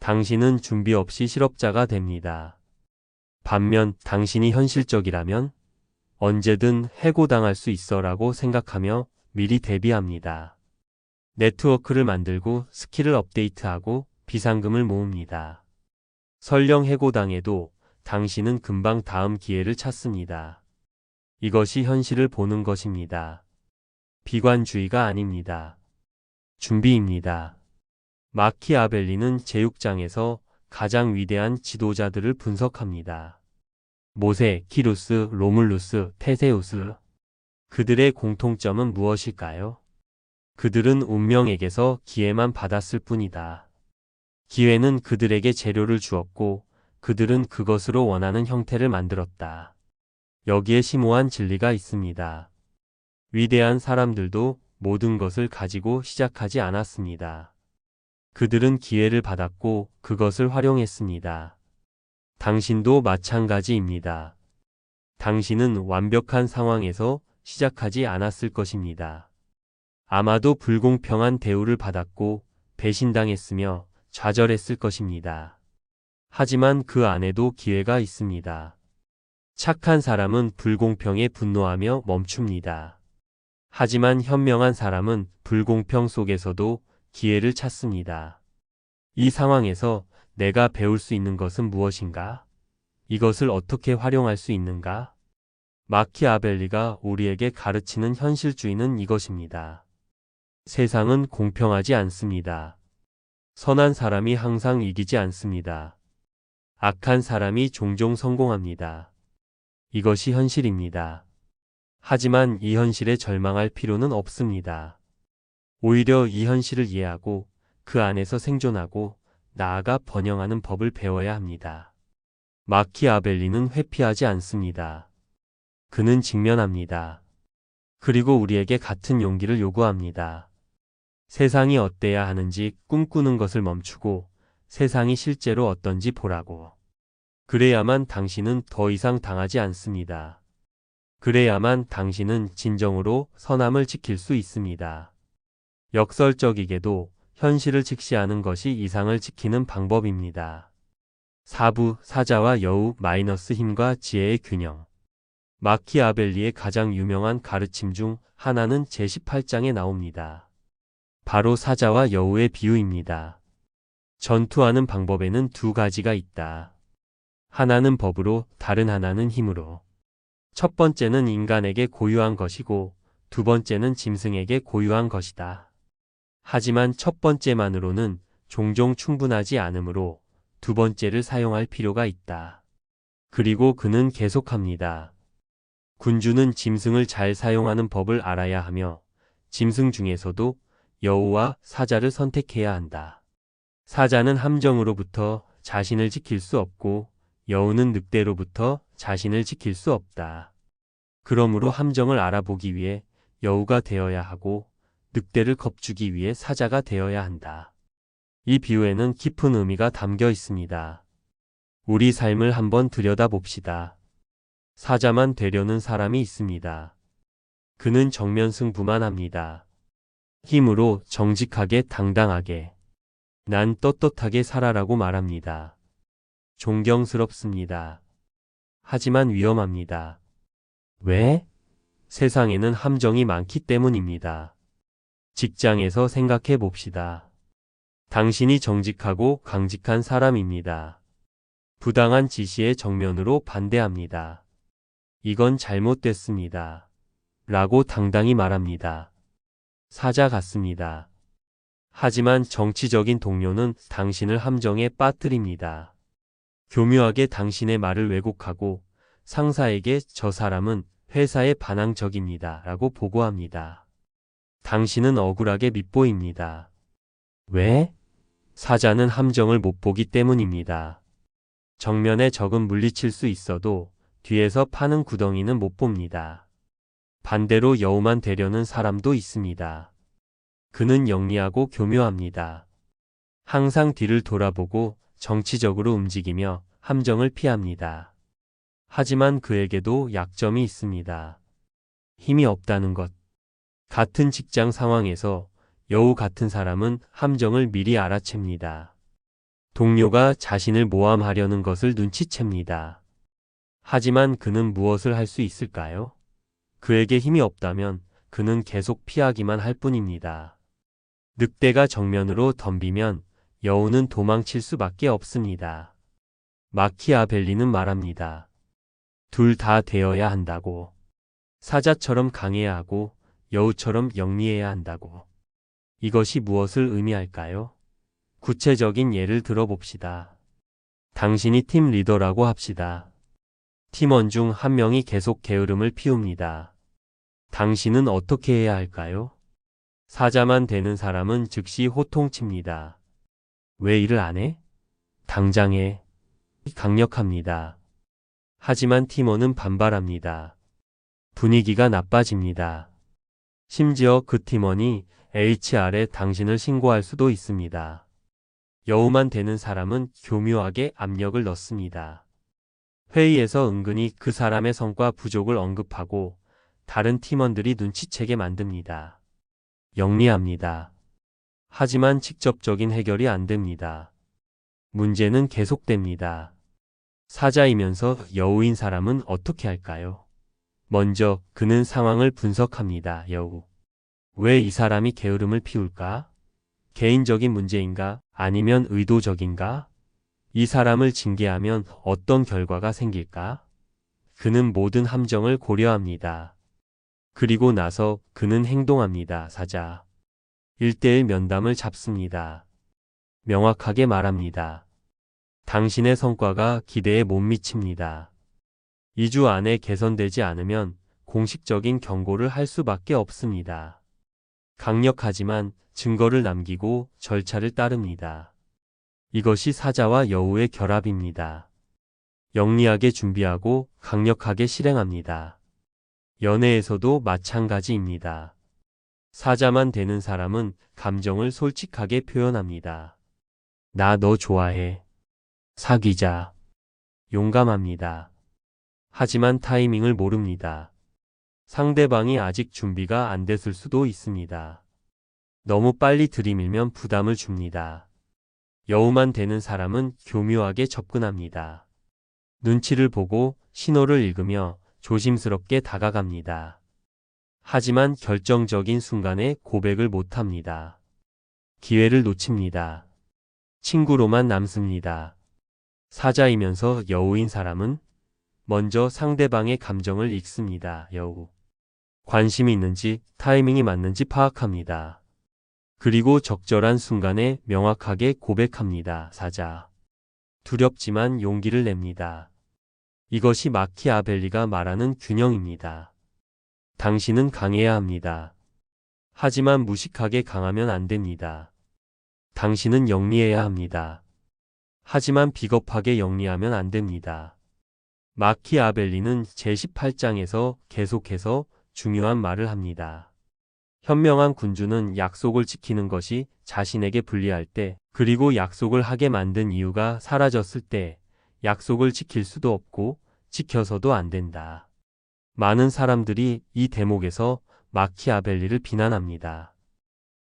당신은 준비 없이 실업자가 됩니다. 반면 당신이 현실적이라면 언제든 해고당할 수 있어라고 생각하며 미리 대비합니다. 네트워크를 만들고 스킬을 업데이트하고 비상금을 모읍니다. 설령 해고당해도 당신은 금방 다음 기회를 찾습니다. 이것이 현실을 보는 것입니다. 비관주의가 아닙니다. 준비입니다. 마키아벨리는 제육장에서 가장 위대한 지도자들을 분석합니다. 모세, 키루스, 로물루스, 테세우스. 그들의 공통점은 무엇일까요? 그들은 운명에게서 기회만 받았을 뿐이다. 기회는 그들에게 재료를 주었고 그들은 그것으로 원하는 형태를 만들었다. 여기에 심오한 진리가 있습니다. 위대한 사람들도 모든 것을 가지고 시작하지 않았습니다. 그들은 기회를 받았고 그것을 활용했습니다. 당신도 마찬가지입니다. 당신은 완벽한 상황에서 시작하지 않았을 것입니다. 아마도 불공평한 대우를 받았고 배신당했으며 좌절했을 것입니다. 하지만 그 안에도 기회가 있습니다. 착한 사람은 불공평에 분노하며 멈춥니다. 하지만 현명한 사람은 불공평 속에서도 기회를 찾습니다. 이 상황에서 내가 배울 수 있는 것은 무엇인가? 이것을 어떻게 활용할 수 있는가? 마키아벨리가 우리에게 가르치는 현실주의는 이것입니다. 세상은 공평하지 않습니다. 선한 사람이 항상 이기지 않습니다. 악한 사람이 종종 성공합니다. 이것이 현실입니다. 하지만 이 현실에 절망할 필요는 없습니다. 오히려 이 현실을 이해하고 그 안에서 생존하고 나아가 번영하는 법을 배워야 합니다. 마키아벨리는 회피하지 않습니다. 그는 직면합니다. 그리고 우리에게 같은 용기를 요구합니다. 세상이 어때야 하는지 꿈꾸는 것을 멈추고 세상이 실제로 어떤지 보라고. 그래야만 당신은 더 이상 당하지 않습니다. 그래야만 당신은 진정으로 선함을 지킬 수 있습니다. 역설적이게도 현실을 직시하는 것이 이상을 지키는 방법입니다. 사부, 사자와 여우 마이너스 힘과 지혜의 균형. 마키아벨리의 가장 유명한 가르침 중 하나는 제18장에 나옵니다. 바로 사자와 여우의 비유입니다. 전투하는 방법에는 두 가지가 있다. 하나는 법으로, 다른 하나는 힘으로. 첫 번째는 인간에게 고유한 것이고 두 번째는 짐승에게 고유한 것이다. 하지만 첫 번째만으로는 종종 충분하지 않으므로 두 번째를 사용할 필요가 있다. 그리고 그는 계속합니다. 군주는 짐승을 잘 사용하는 법을 알아야 하며 짐승 중에서도 여우와 사자를 선택해야 한다. 사자는 함정으로부터 자신을 지킬 수 없고 여우는 늑대로부터 자신을 지킬 수 없다. 그러므로 함정을 알아보기 위해 여우가 되어야 하고 늑대를 겁주기 위해 사자가 되어야 한다. 이 비유에는 깊은 의미가 담겨 있습니다. 우리 삶을 한번 들여다봅시다. 사자만 되려는 사람이 있습니다. 그는 정면 승부만 합니다. 힘으로 정직하게 당당하게. 난 떳떳하게 살아라고 말합니다. 존경스럽습니다. 하지만 위험합니다. 왜? 세상에는 함정이 많기 때문입니다. 직장에서 생각해 봅시다. 당신이 정직하고 강직한 사람입니다. 부당한 지시에 정면으로 반대합니다. 이건 잘못됐습니다. 라고 당당히 말합니다. 사자 같습니다. 하지만 정치적인 동료는 당신을 함정에 빠뜨립니다. 교묘하게 당신의 말을 왜곡하고 상사에게 저 사람은 회사에 반항적입니다. 라고 보고합니다. 당신은 억울하게 밉보입니다. 왜? 사자는 함정을 못 보기 때문입니다. 정면에 적은 물리칠 수 있어도 뒤에서 파는 구덩이는 못 봅니다. 반대로 여우만 되려는 사람도 있습니다. 그는 영리하고 교묘합니다. 항상 뒤를 돌아보고 정치적으로 움직이며 함정을 피합니다. 하지만 그에게도 약점이 있습니다. 힘이 없다는 것. 같은 직장 상황에서 여우 같은 사람은 함정을 미리 알아챕니다. 동료가 자신을 모함하려는 것을 눈치챕니다. 하지만 그는 무엇을 할 수 있을까요? 그에게 힘이 없다면 그는 계속 피하기만 할 뿐입니다. 늑대가 정면으로 덤비면 여우는 도망칠 수밖에 없습니다. 마키아벨리는 말합니다. 둘 다 되어야 한다고. 사자처럼 강해야 하고 여우처럼 영리해야 한다고. 이것이 무엇을 의미할까요? 구체적인 예를 들어봅시다. 당신이 팀 리더라고 합시다. 팀원 중 한 명이 계속 게으름을 피웁니다. 당신은 어떻게 해야 할까요? 사자만 되는 사람은 즉시 호통칩니다. 왜 일을 안 해? 당장 해. 강력합니다. 하지만 팀원은 반발합니다. 분위기가 나빠집니다. 심지어 그 팀원이 HR에 당신을 신고할 수도 있습니다. 여우만 되는 사람은 교묘하게 압력을 넣습니다. 회의에서 은근히 그 사람의 성과 부족을 언급하고 다른 팀원들이 눈치채게 만듭니다. 영리합니다. 하지만 직접적인 해결이 안 됩니다. 문제는 계속됩니다. 사자이면서 여우인 사람은 어떻게 할까요? 먼저 그는 상황을 분석합니다. 여우. 왜 이 사람이 게으름을 피울까? 개인적인 문제인가? 아니면 의도적인가? 이 사람을 징계하면 어떤 결과가 생길까? 그는 모든 함정을 고려합니다. 그리고 나서 그는 행동합니다. 사자. 1:1 면담을 잡습니다. 명확하게 말합니다. 당신의 성과가 기대에 못 미칩니다. 2주 안에 개선되지 않으면 공식적인 경고를 할 수밖에 없습니다. 강력하지만 증거를 남기고 절차를 따릅니다. 이것이 사자와 여우의 결합입니다. 영리하게 준비하고 강력하게 실행합니다. 연애에서도 마찬가지입니다. 사자만 되는 사람은 감정을 솔직하게 표현합니다. 나 너 좋아해. 사귀자. 용감합니다. 하지만 타이밍을 모릅니다. 상대방이 아직 준비가 안 됐을 수도 있습니다. 너무 빨리 들이밀면 부담을 줍니다. 여우만 되는 사람은 교묘하게 접근합니다. 눈치를 보고 신호를 읽으며 조심스럽게 다가갑니다. 하지만 결정적인 순간에 고백을 못합니다. 기회를 놓칩니다. 친구로만 남습니다. 사자이면서 여우인 사람은 먼저 상대방의 감정을 읽습니다. 여우. 관심이 있는지 타이밍이 맞는지 파악합니다. 그리고 적절한 순간에 명확하게 고백합니다. 사자. 두렵지만 용기를 냅니다. 이것이 마키아벨리가 말하는 균형입니다. 당신은 강해야 합니다. 하지만 무식하게 강하면 안 됩니다. 당신은 영리해야 합니다. 하지만 비겁하게 영리하면 안 됩니다. 마키아벨리는 제18장에서 계속해서 중요한 말을 합니다. 현명한 군주는 약속을 지키는 것이 자신에게 불리할 때, 그리고 약속을 하게 만든 이유가 사라졌을 때 약속을 지킬 수도 없고 지켜서도 안 된다. 많은 사람들이 이 대목에서 마키아벨리를 비난합니다.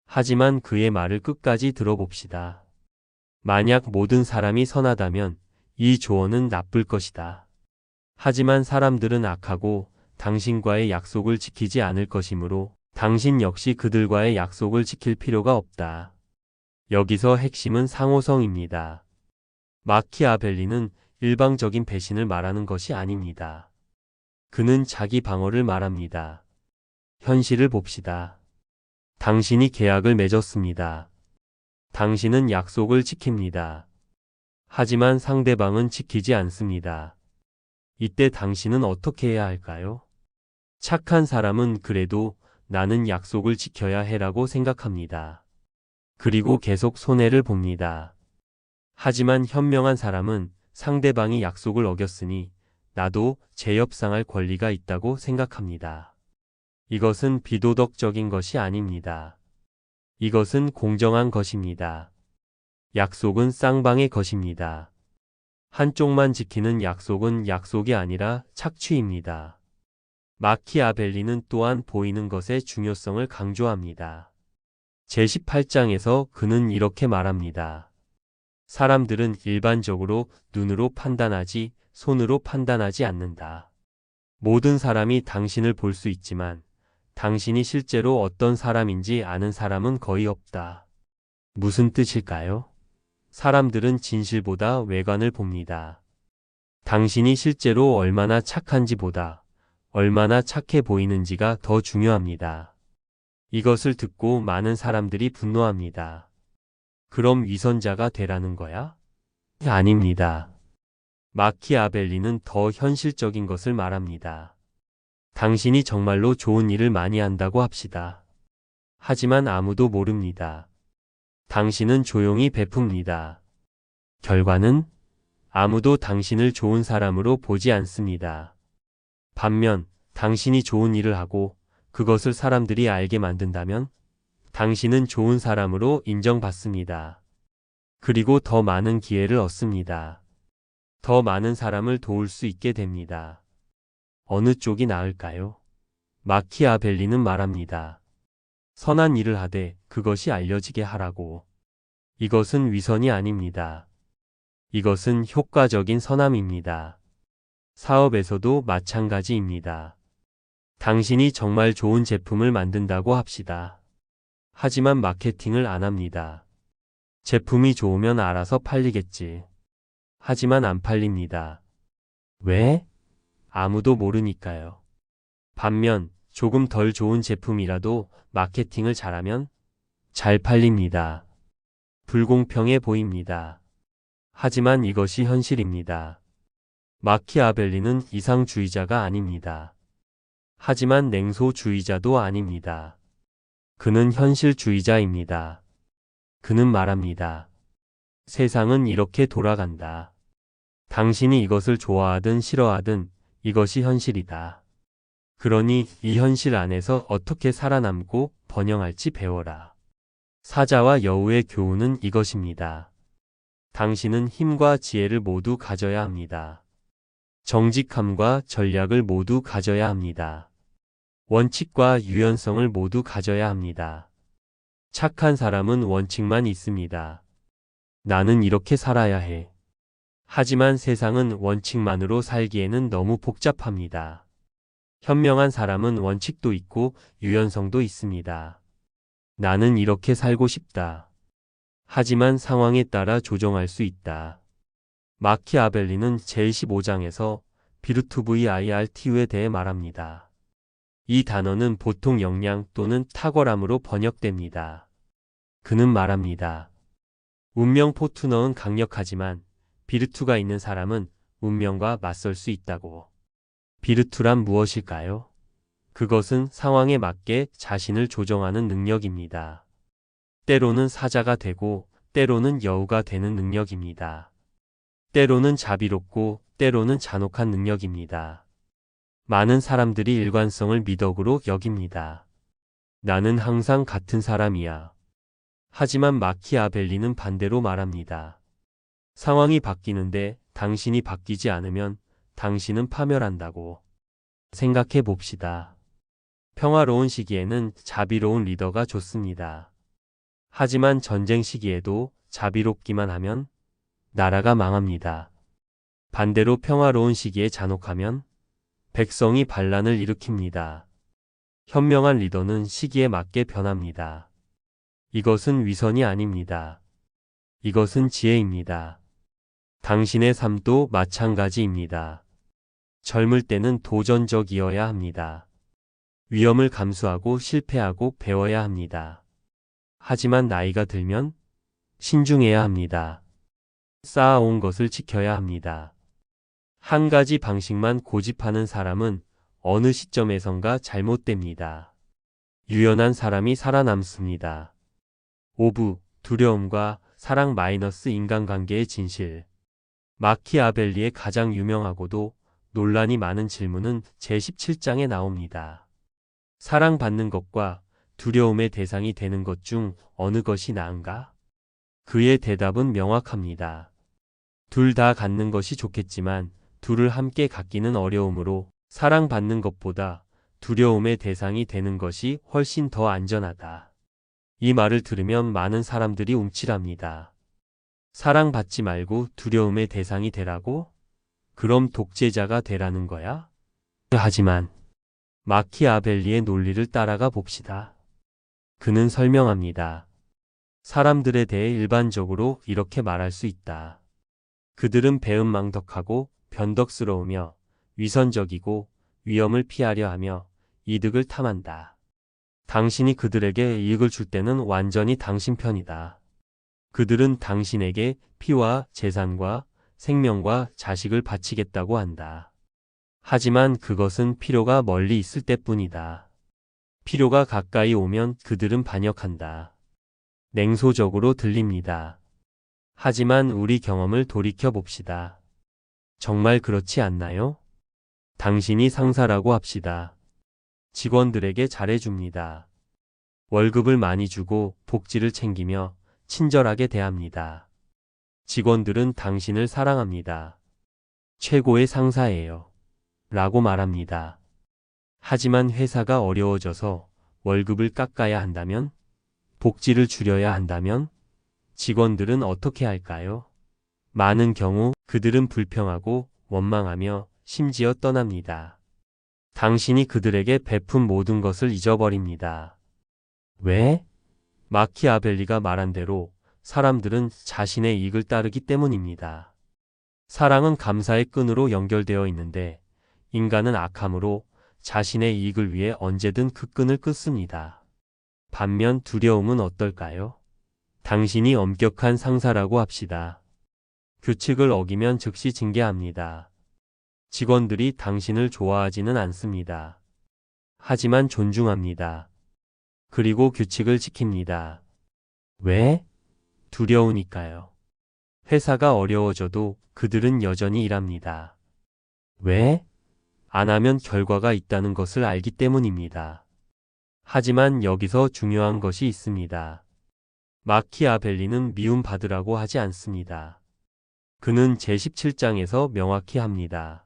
하지만 그의 말을 끝까지 들어봅시다. 만약 모든 사람이 선하다면 이 조언은 나쁠 것이다. 하지만 사람들은 악하고 당신과의 약속을 지키지 않을 것이므로 당신 역시 그들과의 약속을 지킬 필요가 없다. 여기서 핵심은 상호성입니다. 마키아벨리는 일방적인 배신을 말하는 것이 아닙니다. 그는 자기 방어를 말합니다. 현실을 봅시다. 당신이 계약을 맺었습니다. 당신은 약속을 지킵니다. 하지만 상대방은 지키지 않습니다. 이때 당신은 어떻게 해야 할까요? 착한 사람은 그래도 나는 약속을 지켜야 해라고 생각합니다. 그리고 계속 손해를 봅니다. 하지만 현명한 사람은 상대방이 약속을 어겼으니 나도 재협상할 권리가 있다고 생각합니다. 이것은 비도덕적인 것이 아닙니다. 이것은 공정한 것입니다. 약속은 쌍방의 것입니다. 한쪽만 지키는 약속은 약속이 아니라 착취입니다. 마키아벨리는 또한 보이는 것의 중요성을 강조합니다. 제18장에서 그는 이렇게 말합니다. 사람들은 일반적으로 눈으로 판단하지 손으로 판단하지 않는다. 모든 사람이 당신을 볼 수 있지만 당신이 실제로 어떤 사람인지 아는 사람은 거의 없다. 무슨 뜻일까요? 사람들은 진실보다 외관을 봅니다. 당신이 실제로 얼마나 착한지보다 얼마나 착해 보이는지가 더 중요합니다. 이것을 듣고 많은 사람들이 분노합니다. 그럼 위선자가 되라는 거야? 아닙니다. 마키아벨리는 더 현실적인 것을 말합니다. 당신이 정말로 좋은 일을 많이 한다고 합시다. 하지만 아무도 모릅니다. 당신은 조용히 베풉니다. 결과는 아무도 당신을 좋은 사람으로 보지 않습니다. 반면 당신이 좋은 일을 하고 그것을 사람들이 알게 만든다면 당신은 좋은 사람으로 인정받습니다. 그리고 더 많은 기회를 얻습니다. 더 많은 사람을 도울 수 있게 됩니다. 어느 쪽이 나을까요? 마키아벨리는 말합니다. 선한 일을 하되 그것이 알려지게 하라고. 이것은 위선이 아닙니다. 이것은 효과적인 선함입니다. 사업에서도 마찬가지입니다. 당신이 정말 좋은 제품을 만든다고 합시다. 하지만 마케팅을 안 합니다. 제품이 좋으면 알아서 팔리겠지. 하지만 안 팔립니다. 왜? 아무도 모르니까요. 반면 조금 덜 좋은 제품이라도 마케팅을 잘하면 잘 팔립니다. 불공평해 보입니다. 하지만 이것이 현실입니다. 마키아벨리는 이상주의자가 아닙니다. 하지만 냉소주의자도 아닙니다. 그는 현실주의자입니다. 그는 말합니다. 세상은 이렇게 돌아간다. 당신이 이것을 좋아하든 싫어하든 이것이 현실이다. 그러니 이 현실 안에서 어떻게 살아남고 번영할지 배워라. 사자와 여우의 교훈은 이것입니다. 당신은 힘과 지혜를 모두 가져야 합니다. 정직함과 전략을 모두 가져야 합니다. 원칙과 유연성을 모두 가져야 합니다. 착한 사람은 원칙만 있습니다. 나는 이렇게 살아야 해. 하지만 세상은 원칙만으로 살기에는 너무 복잡합니다. 현명한 사람은 원칙도 있고 유연성도 있습니다. 나는 이렇게 살고 싶다. 하지만 상황에 따라 조정할 수 있다. 마키아벨리는 제15장에서 비르투브이알트에 대해 말합니다. 이 단어는 보통 역량 또는 탁월함으로 번역됩니다. 그는 말합니다. 운명 포투너는 강력하지만 비르투가 있는 사람은 운명과 맞설 수 있다고. 비르투란 무엇일까요? 그것은 상황에 맞게 자신을 조정하는 능력입니다. 때로는 사자가 되고 때로는 여우가 되는 능력입니다. 때로는 자비롭고 때로는 잔혹한 능력입니다. 많은 사람들이 일관성을 미덕으로 여깁니다. 나는 항상 같은 사람이야. 하지만 마키아벨리는 반대로 말합니다. 상황이 바뀌는데 당신이 바뀌지 않으면 당신은 파멸한다고. 생각해 봅시다. 평화로운 시기에는 자비로운 리더가 좋습니다. 하지만 전쟁 시기에도 자비롭기만 하면 나라가 망합니다. 반대로 평화로운 시기에 잔혹하면 백성이 반란을 일으킵니다. 현명한 리더는 시기에 맞게 변합니다. 이것은 위선이 아닙니다. 이것은 지혜입니다. 당신의 삶도 마찬가지입니다. 젊을 때는 도전적이어야 합니다. 위험을 감수하고 실패하고 배워야 합니다. 하지만 나이가 들면 신중해야 합니다. 쌓아온 것을 지켜야 합니다. 한 가지 방식만 고집하는 사람은 어느 시점에선가 잘못됩니다. 유연한 사람이 살아남습니다. 오부, 두려움과 사랑 마이너스 인간관계의 진실. 마키아벨리의 가장 유명하고도 논란이 많은 질문은 제17장에 나옵니다. 사랑받는 것과 두려움의 대상이 되는 것 중 어느 것이 나은가? 그의 대답은 명확합니다. 둘 다 갖는 것이 좋겠지만 둘을 함께 갖기는 어려우므로 사랑받는 것보다 두려움의 대상이 되는 것이 훨씬 더 안전하다. 이 말을 들으면 많은 사람들이 움찔합니다. 사랑받지 말고 두려움의 대상이 되라고? 그럼 독재자가 되라는 거야? 하지만 마키아벨리의 논리를 따라가 봅시다. 그는 설명합니다. 사람들에 대해 일반적으로 이렇게 말할 수 있다. 그들은 배은망덕하고 변덕스러우며 위선적이고 위험을 피하려 하며 이득을 탐한다. 당신이 그들에게 이익을 줄 때는 완전히 당신 편이다. 그들은 당신에게 피와 재산과 생명과 자식을 바치겠다고 한다. 하지만 그것은 필요가 멀리 있을 때뿐이다. 필요가 가까이 오면 그들은 반역한다. 냉소적으로 들립니다. 하지만 우리 경험을 돌이켜 봅시다. 정말 그렇지 않나요? 당신이 상사라고 합시다. 직원들에게 잘해줍니다. 월급을 많이 주고 복지를 챙기며 친절하게 대합니다. 직원들은 당신을 사랑합니다. 최고의 상사예요. 라고 말합니다. 하지만 회사가 어려워져서 월급을 깎아야 한다면? 복지를 줄여야 한다면? 직원들은 어떻게 할까요? 많은 경우 그들은 불평하고 원망하며 심지어 떠납니다. 당신이 그들에게 베푼 모든 것을 잊어버립니다. 왜? 마키아벨리가 말한 대로 사람들은 자신의 이익을 따르기 때문입니다. 사랑은 감사의 끈으로 연결되어 있는데 인간은 악함으로 자신의 이익을 위해 언제든 그 끈을 끊습니다. 반면 두려움은 어떨까요? 당신이 엄격한 상사라고 합시다. 규칙을 어기면 즉시 징계합니다. 직원들이 당신을 좋아하지는 않습니다. 하지만 존중합니다. 그리고 규칙을 지킵니다. 왜? 두려우니까요. 회사가 어려워져도 그들은 여전히 일합니다. 왜? 안 하면 결과가 있다는 것을 알기 때문입니다. 하지만 여기서 중요한 것이 있습니다. 마키아벨리는 미움받으라고 하지 않습니다. 그는 제17장에서 명확히 합니다.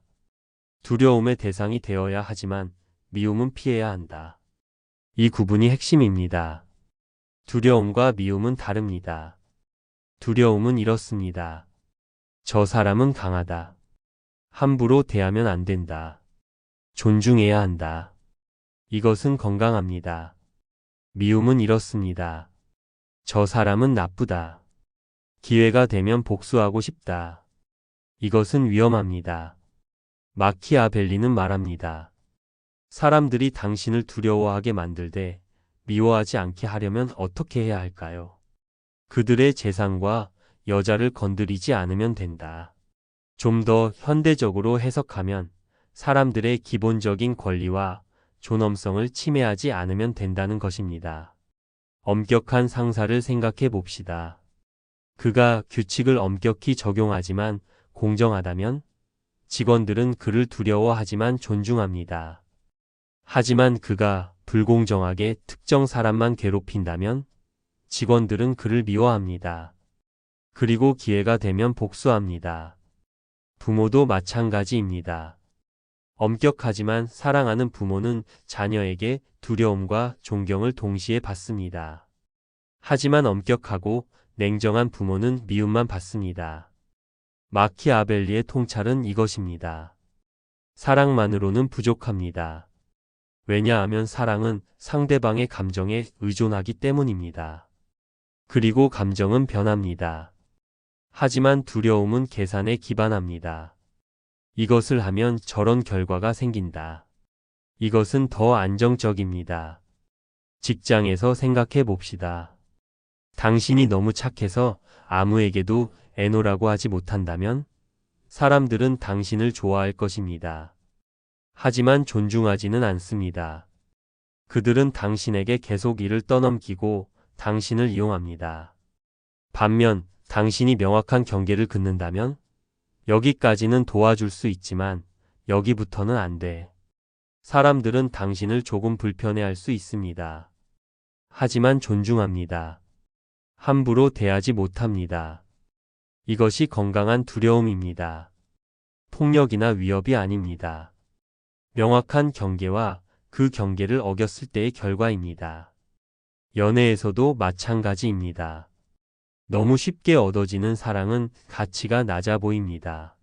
두려움의 대상이 되어야 하지만 미움은 피해야 한다. 이 구분이 핵심입니다. 두려움과 미움은 다릅니다. 두려움은 이렇습니다. 저 사람은 강하다. 함부로 대하면 안 된다. 존중해야 한다. 이것은 건강합니다. 미움은 이렇습니다. 저 사람은 나쁘다. 기회가 되면 복수하고 싶다. 이것은 위험합니다. 마키아벨리는 말합니다. 사람들이 당신을 두려워하게 만들되 미워하지 않게 하려면 어떻게 해야 할까요? 그들의 재산과 여자를 건드리지 않으면 된다. 좀 더 현대적으로 해석하면 사람들의 기본적인 권리와 존엄성을 침해하지 않으면 된다는 것입니다. 엄격한 상사를 생각해 봅시다. 그가 규칙을 엄격히 적용하지만 공정하다면 직원들은 그를 두려워하지만 존중합니다. 하지만 그가 불공정하게 특정 사람만 괴롭힌다면 직원들은 그를 미워합니다. 그리고 기회가 되면 복수합니다. 부모도 마찬가지입니다. 엄격하지만 사랑하는 부모는 자녀에게 두려움과 존경을 동시에 받습니다. 하지만 엄격하고 냉정한 부모는 미움만 받습니다. 마키아벨리의 통찰은 이것입니다. 사랑만으로는 부족합니다. 왜냐하면 사랑은 상대방의 감정에 의존하기 때문입니다. 그리고 감정은 변합니다. 하지만 두려움은 계산에 기반합니다. 이것을 하면 저런 결과가 생긴다. 이것은 더 안정적입니다. 직장에서 생각해 봅시다. 당신이 너무 착해서 아무에게도 애노라고 하지 못한다면 사람들은 당신을 좋아할 것입니다. 하지만 존중하지는 않습니다. 그들은 당신에게 계속 일을 떠넘기고 당신을 이용합니다. 반면 당신이 명확한 경계를 긋는다면 여기까지는 도와줄 수 있지만 여기부터는 안 돼. 사람들은 당신을 조금 불편해할 수 있습니다. 하지만 존중합니다. 함부로 대하지 못합니다. 이것이 건강한 두려움입니다. 폭력이나 위협이 아닙니다. 명확한 경계와 그 경계를 어겼을 때의 결과입니다. 연애에서도 마찬가지입니다. 너무 쉽게 얻어지는 사랑은 가치가 낮아 보입니다.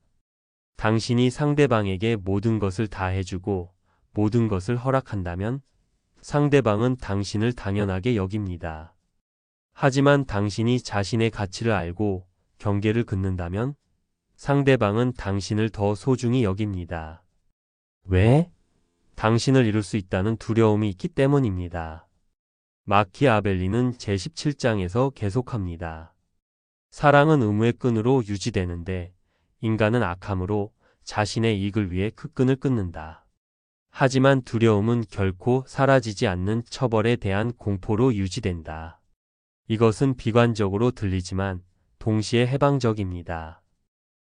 당신이 상대방에게 모든 것을 다 해주고 모든 것을 허락한다면 상대방은 당신을 당연하게 여깁니다. 하지만 당신이 자신의 가치를 알고 경계를 긋는다면 상대방은 당신을 더 소중히 여깁니다. 왜? 당신을 잃을 수 있다는 두려움이 있기 때문입니다. 마키아벨리는 제17장에서 계속합니다. 사랑은 의무의 끈으로 유지되는데 인간은 악함으로 자신의 이익을 위해 그 끈을 끊는다. 하지만 두려움은 결코 사라지지 않는 처벌에 대한 공포로 유지된다. 이것은 비관적으로 들리지만 동시에 해방적입니다.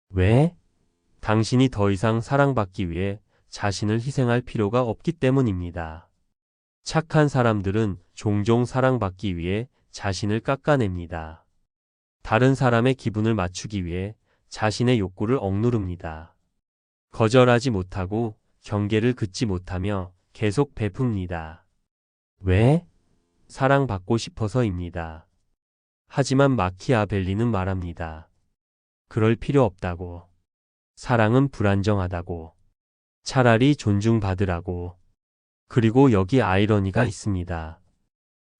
왜? 당신이 더 이상 사랑받기 위해 자신을 희생할 필요가 없기 때문입니다. 착한 사람들은 종종 사랑받기 위해 자신을 깎아냅니다. 다른 사람의 기분을 맞추기 위해 자신의 욕구를 억누릅니다. 거절하지 못하고 경계를 긋지 못하며 계속 베풉니다. 왜? 사랑받고 싶어서입니다. 하지만 마키아벨리는 말합니다. 그럴 필요 없다고. 사랑은 불안정하다고. 차라리 존중받으라고. 그리고 여기 아이러니가 있습니다.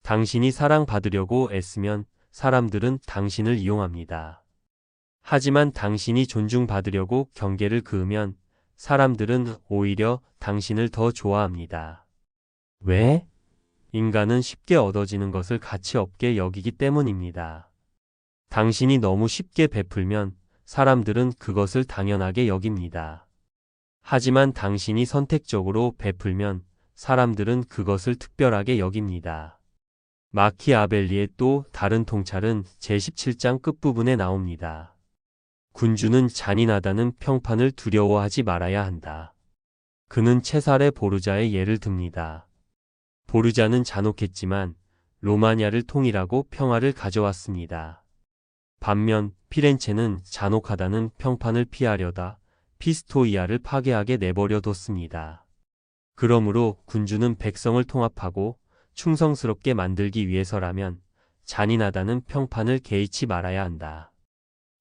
당신이 사랑받으려고 애쓰면 사람들은 당신을 이용합니다. 하지만 당신이 존중받으려고 경계를 그으면 사람들은 오히려 당신을 더 좋아합니다. 왜? 인간은 쉽게 얻어지는 것을 가치 없게 여기기 때문입니다. 당신이 너무 쉽게 베풀면 사람들은 그것을 당연하게 여깁니다. 하지만 당신이 선택적으로 베풀면 사람들은 그것을 특별하게 여깁니다. 마키아벨리의 또 다른 통찰은 제17장 끝부분에 나옵니다. 군주는 잔인하다는 평판을 두려워하지 말아야 한다. 그는 체살의 보르자의 예를 듭니다. 보르자는 잔혹했지만 로마냐를 통일하고 평화를 가져왔습니다. 반면 피렌체는 잔혹하다는 평판을 피하려다 피스토이아를 파괴하게 내버려뒀습니다. 그러므로 군주는 백성을 통합하고 충성스럽게 만들기 위해서라면 잔인하다는 평판을 개의치 말아야 한다.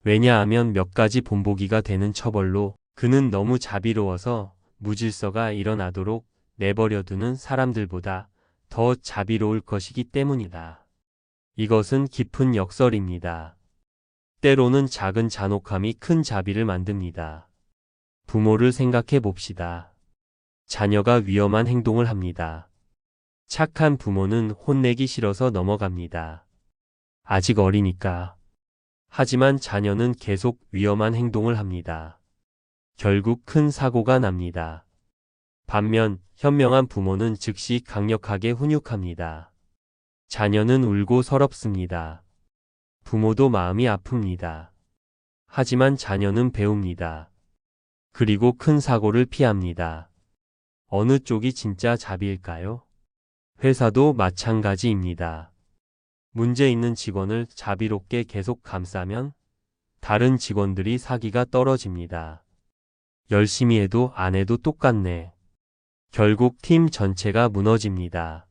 왜냐하면 몇 가지 본보기가 되는 처벌로 그는 너무 자비로워서 무질서가 일어나도록 내버려두는 사람들보다 더 자비로울 것이기 때문이다. 이것은 깊은 역설입니다. 때로는 작은 잔혹함이 큰 자비를 만듭니다. 부모를 생각해 봅시다. 자녀가 위험한 행동을 합니다. 착한 부모는 혼내기 싫어서 넘어갑니다. 아직 어리니까. 하지만 자녀는 계속 위험한 행동을 합니다. 결국 큰 사고가 납니다. 반면 현명한 부모는 즉시 강력하게 훈육합니다. 자녀는 울고 서럽습니다. 부모도 마음이 아픕니다. 하지만 자녀는 배웁니다. 그리고 큰 사고를 피합니다. 어느 쪽이 진짜 자비일까요? 회사도 마찬가지입니다. 문제 있는 직원을 자비롭게 계속 감싸면 다른 직원들이 사기가 떨어집니다. 열심히 해도 안 해도 똑같네. 결국 팀 전체가 무너집니다.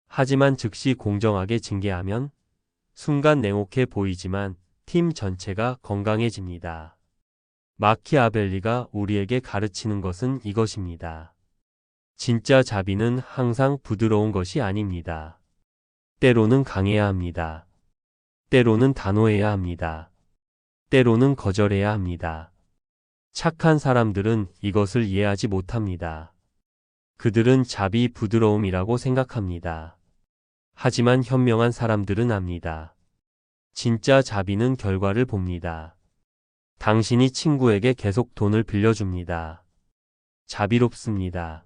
하지만 즉시 공정하게 징계하면 순간 냉혹해 보이지만 팀 전체가 건강해집니다. 마키아벨리가 우리에게 가르치는 것은 이것입니다. 진짜 자비는 항상 부드러운 것이 아닙니다. 때로는 강해야 합니다. 때로는 단호해야 합니다. 때로는 거절해야 합니다. 착한 사람들은 이것을 이해하지 못합니다. 그들은 자비 부드러움이라고 생각합니다. 하지만 현명한 사람들은 압니다. 진짜 자비는 결과를 봅니다. 당신이 친구에게 계속 돈을 빌려줍니다. 자비롭습니다.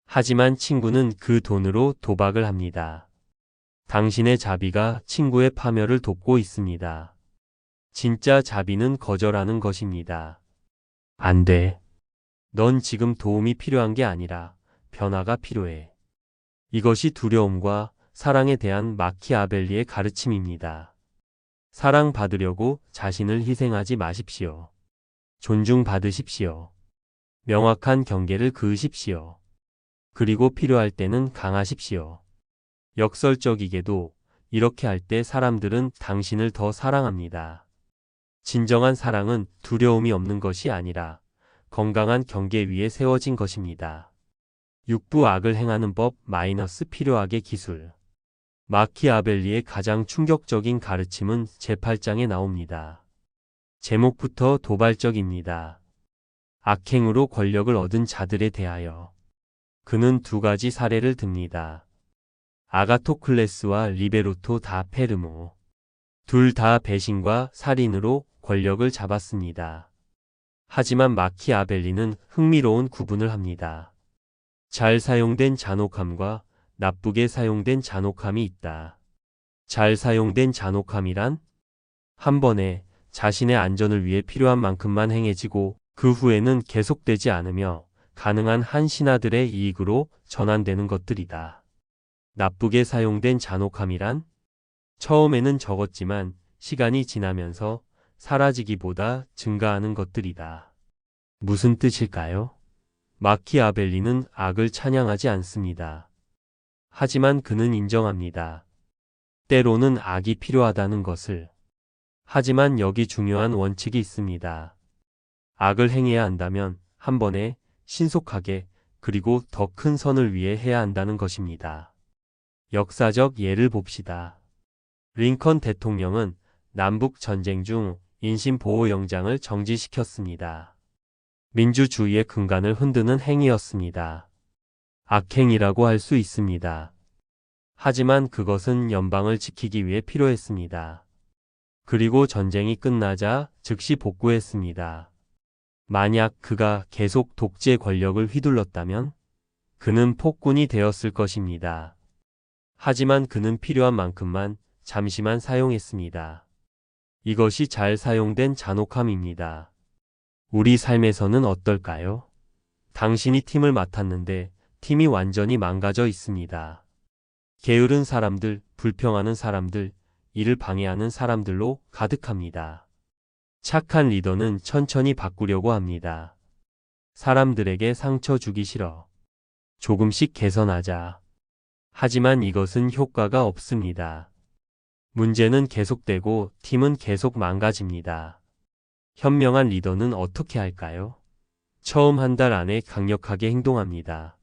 하지만 친구는 그 돈으로 도박을 합니다. 당신의 자비가 친구의 파멸을 돕고 있습니다. 진짜 자비는 거절하는 것입니다. 안 돼. 넌 지금 도움이 필요한 게 아니라 변화가 필요해. 이것이 두려움과 사랑에 대한 마키아벨리의 가르침입니다. 사랑받으려고 자신을 희생하지 마십시오. 존중받으십시오. 명확한 경계를 그으십시오. 그리고 필요할 때는 강하십시오. 역설적이게도 이렇게 할 때 사람들은 당신을 더 사랑합니다. 진정한 사랑은 두려움이 없는 것이 아니라 건강한 경계 위에 세워진 것입니다. 육부 악을 행하는 법 - 필요하게 기술. 마키아벨리의 가장 충격적인 가르침은 제8장에 나옵니다. 제목부터 도발적입니다. 악행으로 권력을 얻은 자들에 대하여 그는 두 가지 사례를 듭니다. 아가토클레스와 리베로토 다 페르모. 둘 다 배신과 살인으로 권력을 잡았습니다. 하지만 마키아벨리는 흥미로운 구분을 합니다. 잘 사용된 잔혹함과 나쁘게 사용된 잔혹함이 있다. 잘 사용된 잔혹함이란 한 번에 자신의 안전을 위해 필요한 만큼만 행해지고 그 후에는 계속되지 않으며 가능한 한 신하들의 이익으로 전환되는 것들이다. 나쁘게 사용된 잔혹함이란 처음에는 적었지만 시간이 지나면서 사라지기보다 증가하는 것들이다. 무슨 뜻일까요? 마키아벨리는 악을 찬양하지 않습니다. 하지만 그는 인정합니다. 때로는 악이 필요하다는 것을. 하지만 여기 중요한 원칙이 있습니다. 악을 행해야 한다면 한 번에 신속하게 그리고 더 큰 선을 위해 해야 한다는 것입니다. 역사적 예를 봅시다. 링컨 대통령은 남북 전쟁 중 인신보호영장을 정지시켰습니다. 민주주의의 근간을 흔드는 행위였습니다. 악행이라고 할 수 있습니다. 하지만 그것은 연방을 지키기 위해 필요했습니다. 그리고 전쟁이 끝나자 즉시 복구했습니다. 만약 그가 계속 독재 권력을 휘둘렀다면 그는 폭군이 되었을 것입니다. 하지만 그는 필요한 만큼만 잠시만 사용했습니다. 이것이 잘 사용된 잔혹함입니다. 우리 삶에서는 어떨까요? 당신이 팀을 맡았는데 팀이 완전히 망가져 있습니다. 게으른 사람들, 불평하는 사람들, 일을 방해하는 사람들로 가득합니다. 착한 리더는 천천히 바꾸려고 합니다. 사람들에게 상처 주기 싫어. 조금씩 개선하자. 하지만 이것은 효과가 없습니다. 문제는 계속되고 팀은 계속 망가집니다. 현명한 리더는 어떻게 할까요? 처음 한 달 안에 강력하게 행동합니다.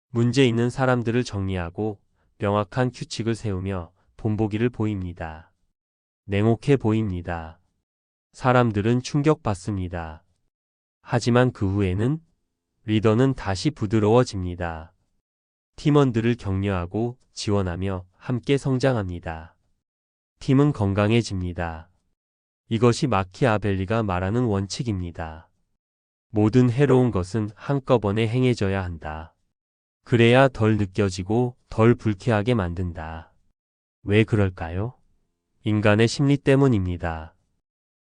문제 있는 사람들을 정리하고 명확한 규칙을 세우며 본보기를 보입니다. 냉혹해 보입니다. 사람들은 충격받습니다. 하지만 그 후에는 리더는 다시 부드러워집니다. 팀원들을 격려하고 지원하며 함께 성장합니다. 팀은 건강해집니다. 이것이 마키아벨리가 말하는 원칙입니다. 모든 해로운 것은 한꺼번에 행해져야 한다. 그래야 덜 느껴지고 덜 불쾌하게 만든다. 왜 그럴까요? 인간의 심리 때문입니다.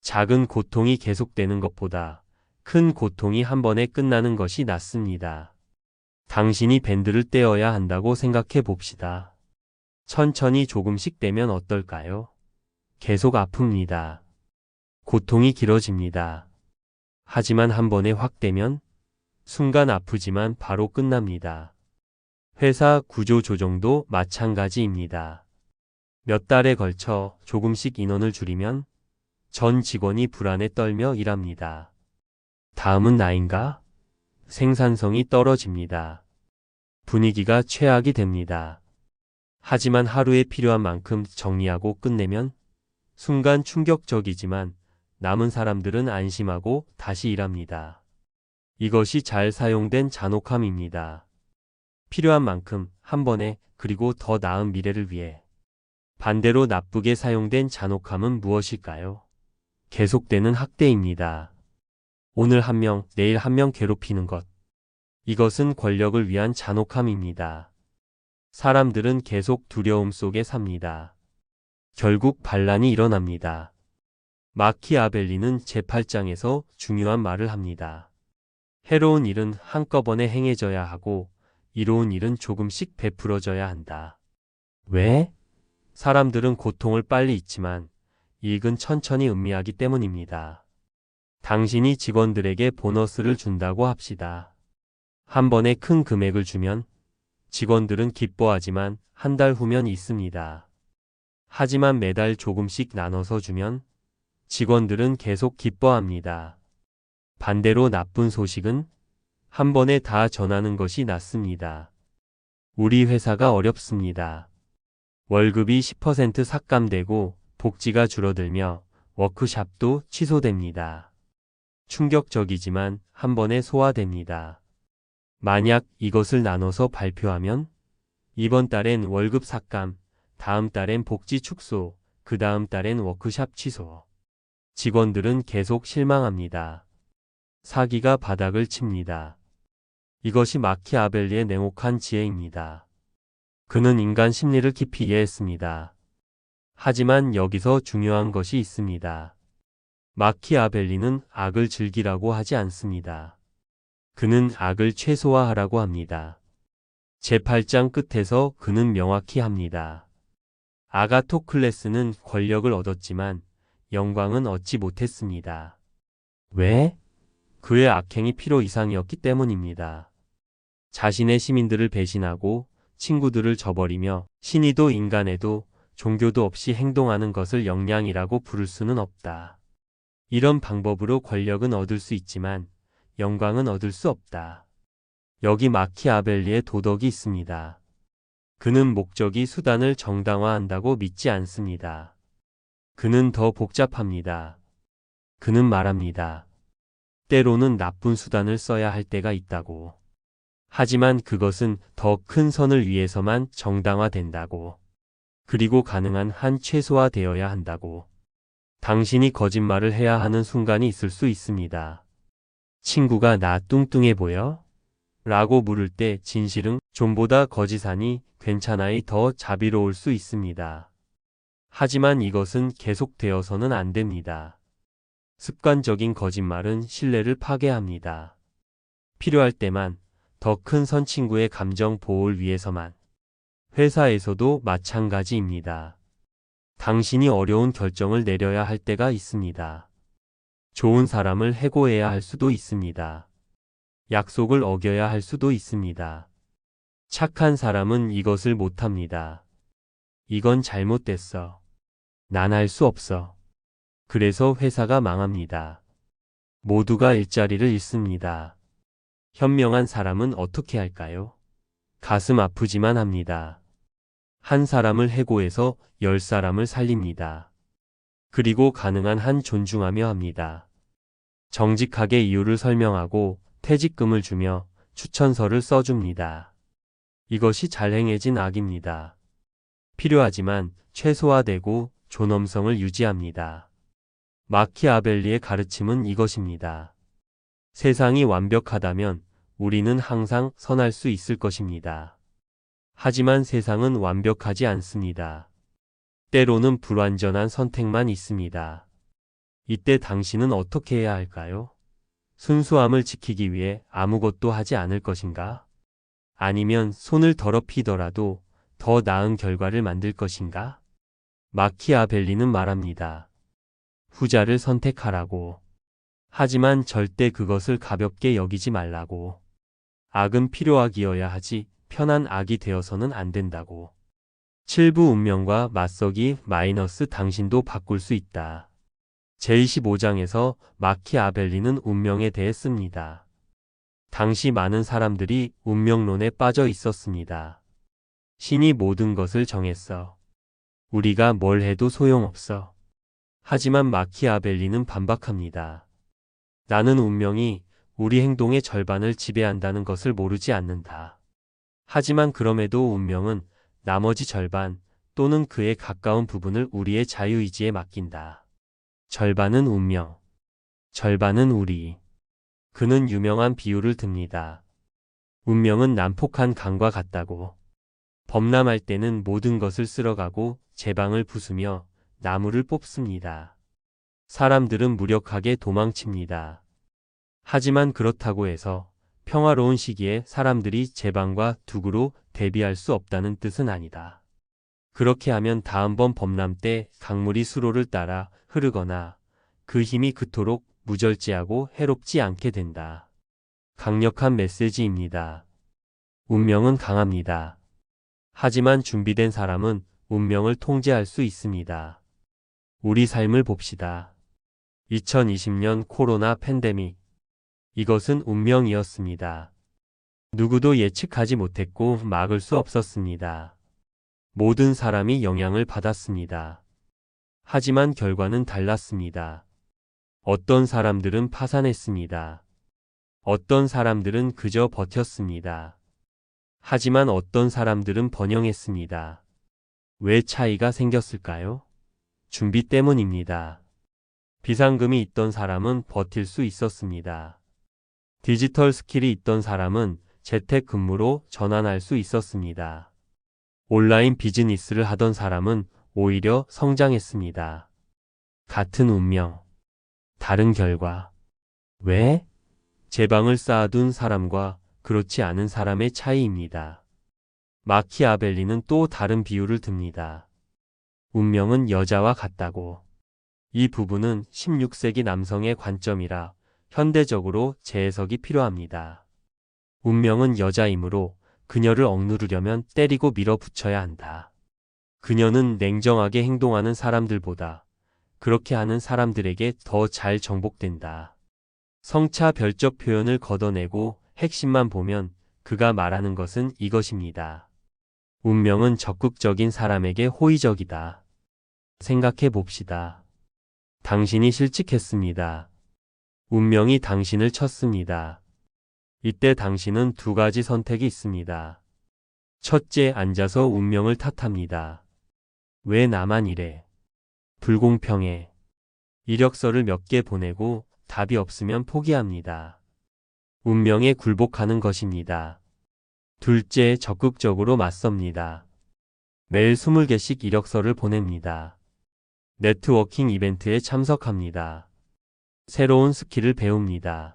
작은 고통이 계속되는 것보다 큰 고통이 한 번에 끝나는 것이 낫습니다. 당신이 밴드를 떼어야 한다고 생각해 봅시다. 천천히 조금씩 떼면 어떨까요? 계속 아픕니다. 고통이 길어집니다. 하지만 한 번에 확 떼면 순간 아프지만 바로 끝납니다. 회사 구조 조정도 마찬가지입니다. 몇 달에 걸쳐 조금씩 인원을 줄이면 전 직원이 불안에 떨며 일합니다. 다음은 나인가? 생산성이 떨어집니다. 분위기가 최악이 됩니다. 하지만 하루에 필요한 만큼 정리하고 끝내면 순간 충격적이지만 남은 사람들은 안심하고 다시 일합니다. 이것이 잘 사용된 잔혹함입니다. 필요한 만큼 한 번에 그리고 더 나은 미래를 위해. 반대로 나쁘게 사용된 잔혹함은 무엇일까요? 계속되는 학대입니다. 오늘 한 명, 내일 한 명 괴롭히는 것. 이것은 권력을 위한 잔혹함입니다. 사람들은 계속 두려움 속에 삽니다. 결국 반란이 일어납니다. 마키아벨리는 제8장에서 중요한 말을 합니다. 해로운 일은 한꺼번에 행해져야 하고 이로운 일은 조금씩 베풀어져야 한다. 왜? 사람들은 고통을 빨리 잊지만 이익은 천천히 음미하기 때문입니다. 당신이 직원들에게 보너스를 준다고 합시다. 한 번에 큰 금액을 주면 직원들은 기뻐하지만 한 달 후면 있습니다. 하지만 매달 조금씩 나눠서 주면 직원들은 계속 기뻐합니다. 반대로 나쁜 소식은 한 번에 다 전하는 것이 낫습니다. 우리 회사가 어렵습니다. 월급이 10% 삭감되고 복지가 줄어들며 워크샵도 취소됩니다. 충격적이지만 한 번에 소화됩니다. 만약 이것을 나눠서 발표하면 이번 달엔 월급 삭감, 다음 달엔 복지 축소, 그 다음 달엔 워크샵 취소. 직원들은 계속 실망합니다. 사기가 바닥을 칩니다. 이것이 마키아벨리의 냉혹한 지혜입니다. 그는 인간 심리를 깊이 이해했습니다. 하지만 여기서 중요한 것이 있습니다. 마키아벨리는 악을 즐기라고 하지 않습니다. 그는 악을 최소화하라고 합니다. 제8장 끝에서 그는 명확히 합니다. 아가토클레스는 권력을 얻었지만 영광은 얻지 못했습니다. 왜? 그의 악행이 필요 이상이었기 때문입니다. 자신의 시민들을 배신하고 친구들을 저버리며 신이도 인간에도 종교도 없이 행동하는 것을 역량이라고 부를 수는 없다. 이런 방법으로 권력은 얻을 수 있지만 영광은 얻을 수 없다. 여기 마키아벨리의 도덕이 있습니다. 그는 목적이 수단을 정당화한다고 믿지 않습니다. 그는 더 복잡합니다. 그는 말합니다. 때로는 나쁜 수단을 써야 할 때가 있다고. 하지만 그것은 더 큰 선을 위해서만 정당화된다고. 그리고 가능한 한 최소화되어야 한다고. 당신이 거짓말을 해야 하는 순간이 있을 수 있습니다. 친구가 나 뚱뚱해 보여? 라고 물을 때 진실은 좀보다 거짓하니 괜찮아이 더 자비로울 수 있습니다. 하지만 이것은 계속되어서는 안 됩니다. 습관적인 거짓말은 신뢰를 파괴합니다. 필요할 때만 더 큰 선 친구의 감정 보호를 위해서만. 회사에서도 마찬가지입니다. 당신이 어려운 결정을 내려야 할 때가 있습니다. 좋은 사람을 해고해야 할 수도 있습니다. 약속을 어겨야 할 수도 있습니다. 착한 사람은 이것을 못합니다. 이건 잘못됐어. 난 할 수 없어. 그래서 회사가 망합니다. 모두가 일자리를 잃습니다. 현명한 사람은 어떻게 할까요? 가슴 아프지만 합니다. 한 사람을 해고해서 10사람을 살립니다. 그리고 가능한 한 존중하며 합니다. 정직하게 이유를 설명하고 퇴직금을 주며 추천서를 써줍니다. 이것이 잘행해진 악입니다. 필요하지만 최소화되고 존엄성을 유지합니다. 마키아벨리의 가르침은 이것입니다. 세상이 완벽하다면 우리는 항상 선할 수 있을 것입니다. 하지만 세상은 완벽하지 않습니다. 때로는 불완전한 선택만 있습니다. 이때 당신은 어떻게 해야 할까요? 순수함을 지키기 위해 아무것도 하지 않을 것인가? 아니면 손을 더럽히더라도 더 나은 결과를 만들 것인가? 마키아벨리는 말합니다. 후자를 선택하라고. 하지만 절대 그것을 가볍게 여기지 말라고. 악은 필요악이어야 하지 편한 악이 되어서는 안 된다고. 7부 운명과 맞서기 마이너스 당신도 바꿀 수 있다. 제25장에서 마키아벨리는 운명에 대해 씁니다. 당시 많은 사람들이 운명론에 빠져 있었습니다. 신이 모든 것을 정했어. 우리가 뭘 해도 소용없어. 하지만 마키아벨리는 반박합니다. 나는 운명이 우리 행동의 절반을 지배한다는 것을 모르지 않는다. 하지만 그럼에도 운명은 나머지 절반 또는 그에 가까운 부분을 우리의 자유의지에 맡긴다. 절반은 운명, 절반은 우리. 그는 유명한 비유를 듭니다. 운명은 난폭한 강과 같다고. 범람할 때는 모든 것을 쓸어가고 제방을 부수며 나무를 뽑습니다. 사람들은 무력하게 도망칩니다. 하지만 그렇다고 해서 평화로운 시기에 사람들이 제방과 둑으로 대비할 수 없다는 뜻은 아니다. 그렇게 하면 다음번 범람 때 강물이 수로를 따라 흐르거나 그 힘이 그토록 무절제하고 해롭지 않게 된다. 강력한 메시지입니다. 운명은 강합니다. 하지만 준비된 사람은 운명을 통제할 수 있습니다. 우리 삶을 봅시다. 2020년 코로나 팬데믹. 이것은 운명이었습니다. 누구도 예측하지 못했고 막을 수 없었습니다. 모든 사람이 영향을 받았습니다. 하지만 결과는 달랐습니다. 어떤 사람들은 파산했습니다. 어떤 사람들은 그저 버텼습니다. 하지만 어떤 사람들은 번영했습니다. 왜 차이가 생겼을까요? 준비 때문입니다. 비상금이 있던 사람은 버틸 수 있었습니다. 디지털 스킬이 있던 사람은 재택근무로 전환할 수 있었습니다. 온라인 비즈니스를 하던 사람은 오히려 성장했습니다. 같은 운명, 다른 결과. 왜? 제방을 쌓아둔 사람과 그렇지 않은 사람의 차이입니다. 마키아벨리는 또 다른 비유를 듭니다. 운명은 여자와 같다고. 이 부분은 16세기 남성의 관점이라 현대적으로 재해석이 필요합니다. 운명은 여자이므로 그녀를 억누르려면 때리고 밀어붙여야 한다. 그녀는 냉정하게 행동하는 사람들보다 그렇게 하는 사람들에게 더 잘 정복된다. 성차 별적 표현을 걷어내고 핵심만 보면 그가 말하는 것은 이것입니다. 운명은 적극적인 사람에게 호의적이다. 생각해 봅시다. 당신이 실직했습니다. 운명이 당신을 쳤습니다. 이때 당신은 두 가지 선택이 있습니다. 첫째, 앉아서 운명을 탓합니다. 왜 나만 이래? 불공평해. 이력서를 몇 개 보내고 답이 없으면 포기합니다. 운명에 굴복하는 것입니다. 둘째, 적극적으로 맞섭니다. 매일 20개씩 이력서를 보냅니다. 네트워킹 이벤트에 참석합니다. 새로운 스킬을 배웁니다.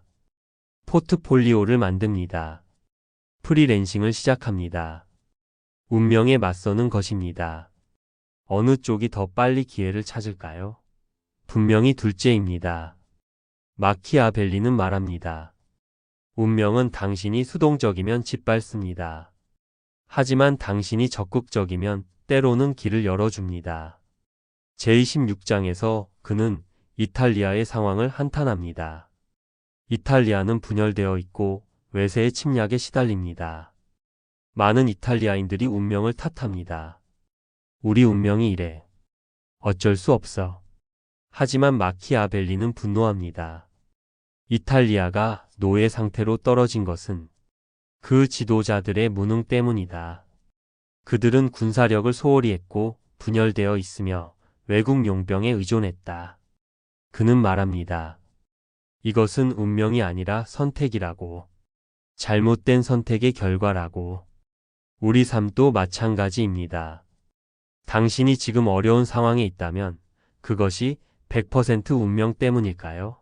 포트폴리오를 만듭니다. 프리랜싱을 시작합니다. 운명에 맞서는 것입니다. 어느 쪽이 더 빨리 기회를 찾을까요? 분명히 둘째입니다. 마키아벨리는 말합니다. 운명은 당신이 수동적이면 짓밟습니다. 하지만 당신이 적극적이면 때로는 길을 열어줍니다. 제26장에서 그는 이탈리아의 상황을 한탄합니다. 이탈리아는 분열되어 있고 외세의 침략에 시달립니다. 많은 이탈리아인들이 운명을 탓합니다. 우리 운명이 이래. 어쩔 수 없어. 하지만 마키아벨리는 분노합니다. 이탈리아가 노예 상태로 떨어진 것은 그 지도자들의 무능 때문이다. 그들은 군사력을 소홀히 했고 분열되어 있으며 외국 용병에 의존했다. 그는 말합니다. 이것은 운명이 아니라 선택이라고. 잘못된 선택의 결과라고. 우리 삶도 마찬가지입니다. 당신이 지금 어려운 상황에 있다면 그것이 100% 운명 때문일까요?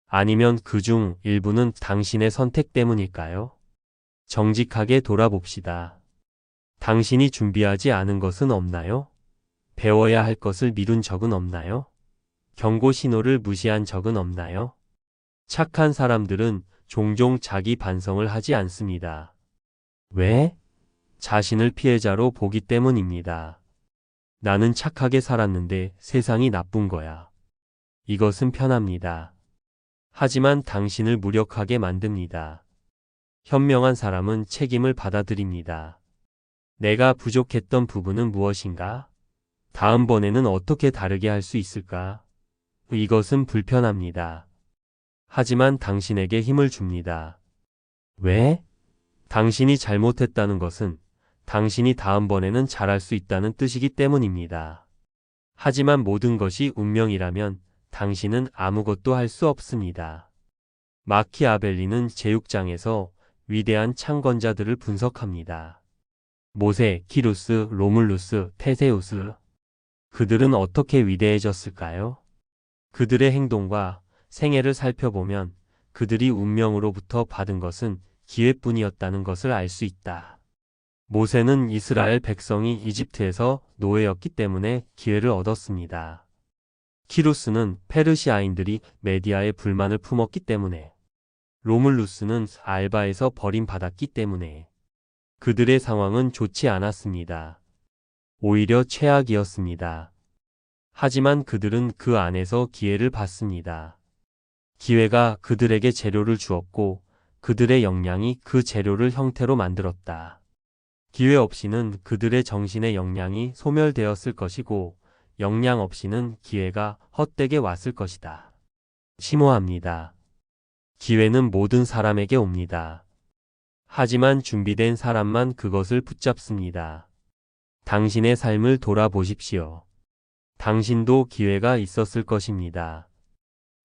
아니면 그중 일부는 당신의 선택 때문일까요? 정직하게 돌아봅시다. 당신이 준비하지 않은 것은 없나요? 배워야 할 것을 미룬 적은 없나요? 경고 신호를 무시한 적은 없나요? 착한 사람들은 종종 자기 반성을 하지 않습니다. 왜? 자신을 피해자로 보기 때문입니다. 나는 착하게 살았는데 세상이 나쁜 거야. 이것은 편합니다. 하지만 당신을 무력하게 만듭니다. 현명한 사람은 책임을 받아들입니다. 내가 부족했던 부분은 무엇인가? 다음번에는 어떻게 다르게 할 수 있을까? 이것은 불편합니다. 하지만 당신에게 힘을 줍니다. 왜? 당신이 잘못했다는 것은 당신이 다음번에는 잘할 수 있다는 뜻이기 때문입니다. 하지만 모든 것이 운명이라면 당신은 아무것도 할 수 없습니다. 마키아벨리는 제6장에서 위대한 창건자들을 분석합니다. 모세, 키루스, 로물루스, 테세우스. 그들은 어떻게 위대해졌을까요? 그들의 행동과 생애를 살펴보면 그들이 운명으로부터 받은 것은 기회뿐이었다는 것을 알 수 있다. 모세는 이스라엘 백성이 이집트에서 노예였기 때문에 기회를 얻었습니다. 키루스는 페르시아인들이 메디아에 불만을 품었기 때문에, 로물루스는 알바에서 버림받았기 때문에 그들의 상황은 좋지 않았습니다. 오히려 최악이었습니다. 하지만 그들은 그 안에서 기회를 받습니다. 기회가 그들에게 재료를 주었고 그들의 역량이 그 재료를 형태로 만들었다. 기회 없이는 그들의 정신의 역량이 소멸되었을 것이고 역량 없이는 기회가 헛되게 왔을 것이다. 심오합니다. 기회는 모든 사람에게 옵니다. 하지만 준비된 사람만 그것을 붙잡습니다. 당신의 삶을 돌아보십시오. 당신도 기회가 있었을 것입니다.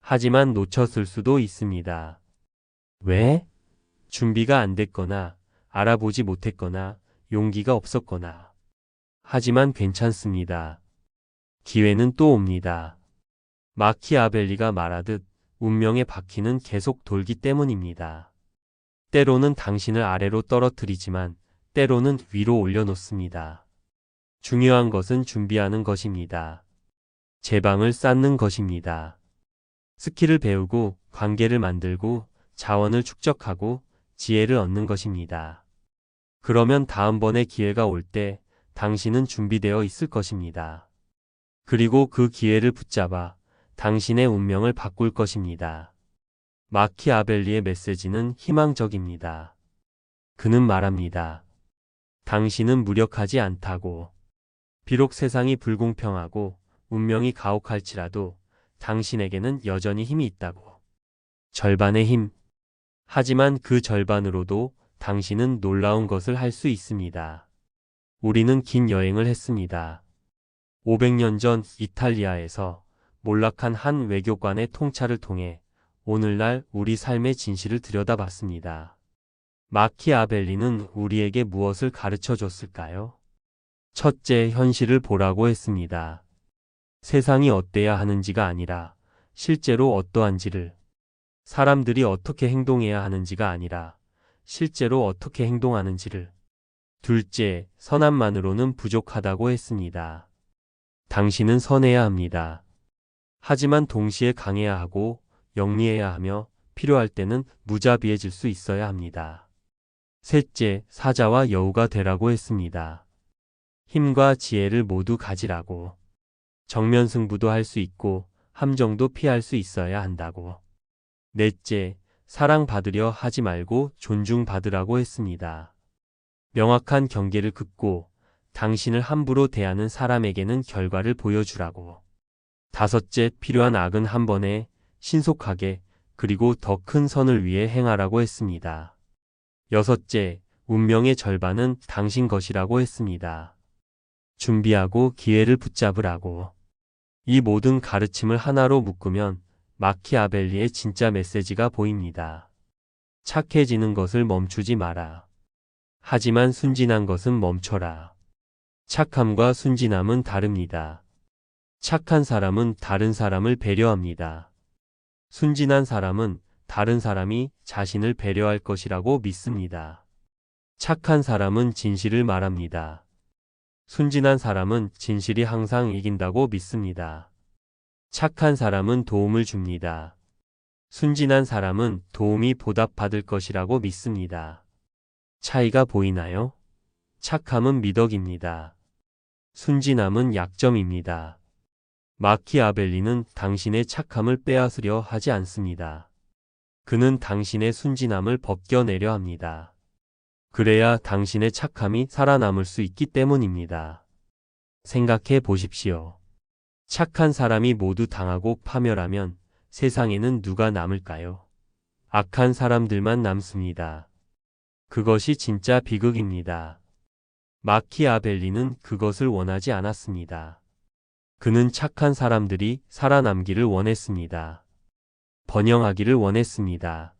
하지만 놓쳤을 수도 있습니다. 왜? 준비가 안 됐거나, 알아보지 못했거나, 용기가 없었거나. 하지만 괜찮습니다. 기회는 또 옵니다. 마키아벨리가 말하듯 운명의 바퀴는 계속 돌기 때문입니다. 때로는 당신을 아래로 떨어뜨리지만 때로는 위로 올려놓습니다. 중요한 것은 준비하는 것입니다. 제방을 쌓는 것입니다. 스킬을 배우고 관계를 만들고 자원을 축적하고 지혜를 얻는 것입니다. 그러면 다음번에 기회가 올 때 당신은 준비되어 있을 것입니다. 그리고 그 기회를 붙잡아 당신의 운명을 바꿀 것입니다. 마키아벨리의 메시지는 희망적입니다. 그는 말합니다. 당신은 무력하지 않다고. 비록 세상이 불공평하고 운명이 가혹할지라도 당신에게는 여전히 힘이 있다고. 절반의 힘. 하지만 그 절반으로도 당신은 놀라운 것을 할 수 있습니다. 우리는 긴 여행을 했습니다. 500년 전 이탈리아에서 몰락한 한 외교관의 통찰을 통해 오늘날 우리 삶의 진실을 들여다봤습니다. 마키아벨리는 우리에게 무엇을 가르쳐 줬을까요? 첫째, 현실을 보라고 했습니다. 세상이 어때야 하는지가 아니라 실제로 어떠한지를, 사람들이 어떻게 행동해야 하는지가 아니라 실제로 어떻게 행동하는지를. 둘째, 선함만으로는 부족하다고 했습니다. 당신은 선해야 합니다. 하지만 동시에 강해야 하고 영리해야 하며 필요할 때는 무자비해질 수 있어야 합니다. 셋째, 사자와 여우가 되라고 했습니다. 힘과 지혜를 모두 가지라고. 정면 승부도 할 수 있고 함정도 피할 수 있어야 한다고. 넷째, 사랑받으려 하지 말고 존중받으라고 했습니다. 명확한 경계를 긋고 당신을 함부로 대하는 사람에게는 결과를 보여주라고. 다섯째, 필요한 악은 한 번에 신속하게 그리고 더 큰 선을 위해 행하라고 했습니다. 여섯째, 운명의 절반은 당신 것이라고 했습니다. 준비하고 기회를 붙잡으라고. 이 모든 가르침을 하나로 묶으면 마키아벨리의 진짜 메시지가 보입니다. 착해지는 것을 멈추지 마라. 하지만 순진한 것은 멈춰라. 착함과 순진함은 다릅니다. 착한 사람은 다른 사람을 배려합니다. 순진한 사람은 다른 사람이 자신을 배려할 것이라고 믿습니다. 착한 사람은 진실을 말합니다. 순진한 사람은 진실이 항상 이긴다고 믿습니다. 착한 사람은 도움을 줍니다. 순진한 사람은 도움이 보답받을 것이라고 믿습니다. 차이가 보이나요? 착함은 미덕입니다. 순진함은 약점입니다. 마키아벨리는 당신의 착함을 빼앗으려 하지 않습니다. 그는 당신의 순진함을 벗겨내려 합니다. 그래야 당신의 착함이 살아남을 수 있기 때문입니다. 생각해 보십시오. 착한 사람이 모두 당하고 파멸하면 세상에는 누가 남을까요? 악한 사람들만 남습니다. 그것이 진짜 비극입니다. 마키아벨리는 그것을 원하지 않았습니다. 그는 착한 사람들이 살아남기를 원했습니다. 번영하기를 원했습니다.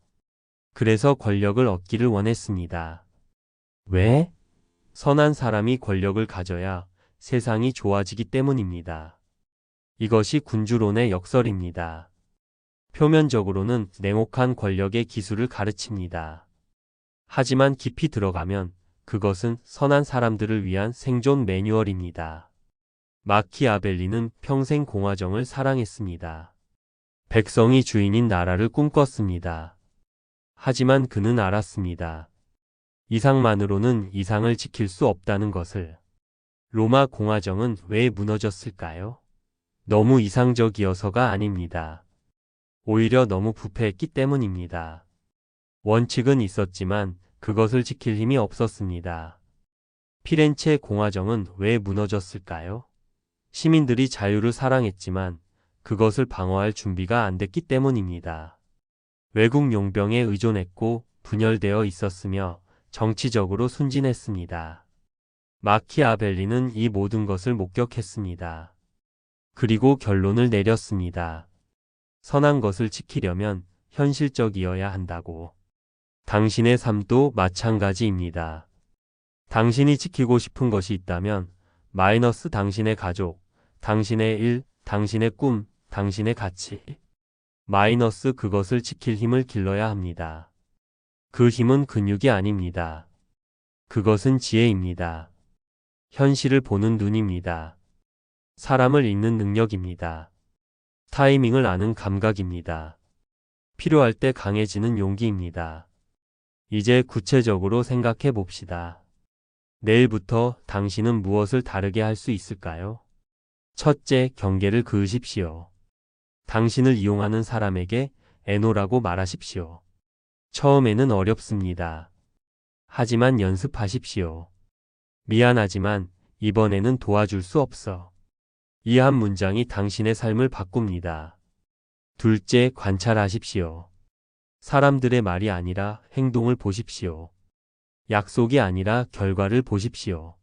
그래서 권력을 얻기를 원했습니다. 왜? 선한 사람이 권력을 가져야 세상이 좋아지기 때문입니다. 이것이 군주론의 역설입니다. 표면적으로는 냉혹한 권력의 기술을 가르칩니다. 하지만 깊이 들어가면 그것은 선한 사람들을 위한 생존 매뉴얼입니다. 마키아벨리는 평생 공화정을 사랑했습니다. 백성이 주인인 나라를 꿈꿨습니다. 하지만 그는 알았습니다. 이상만으로는 이상을 지킬 수 없다는 것을. 로마 공화정은 왜 무너졌을까요? 너무 이상적이어서가 아닙니다. 오히려 너무 부패했기 때문입니다. 원칙은 있었지만 그것을 지킬 힘이 없었습니다. 피렌체 공화정은 왜 무너졌을까요? 시민들이 자유를 사랑했지만 그것을 방어할 준비가 안 됐기 때문입니다. 외국 용병에 의존했고 분열되어 있었으며 정치적으로 순진했습니다. 마키아벨리는 이 모든 것을 목격했습니다. 그리고 결론을 내렸습니다. 선한 것을 지키려면 현실적이어야 한다고. 당신의 삶도 마찬가지입니다. 당신이 지키고 싶은 것이 있다면 마이너스 당신의 가족, 당신의 일, 당신의 꿈, 당신의 가치. 마이너스 그것을 지킬 힘을 길러야 합니다. 그 힘은 근육이 아닙니다. 그것은 지혜입니다. 현실을 보는 눈입니다. 사람을 읽는 능력입니다. 타이밍을 아는 감각입니다. 필요할 때 강해지는 용기입니다. 이제 구체적으로 생각해 봅시다. 내일부터 당신은 무엇을 다르게 할 수 있을까요? 첫째, 경계를 그으십시오. 당신을 이용하는 사람에게 애노라고 말하십시오. 처음에는 어렵습니다. 하지만 연습하십시오. 미안하지만 이번에는 도와줄 수 없어. 이 한 문장이 당신의 삶을 바꿉니다. 둘째, 관찰하십시오. 사람들의 말이 아니라 행동을 보십시오. 약속이 아니라 결과를 보십시오.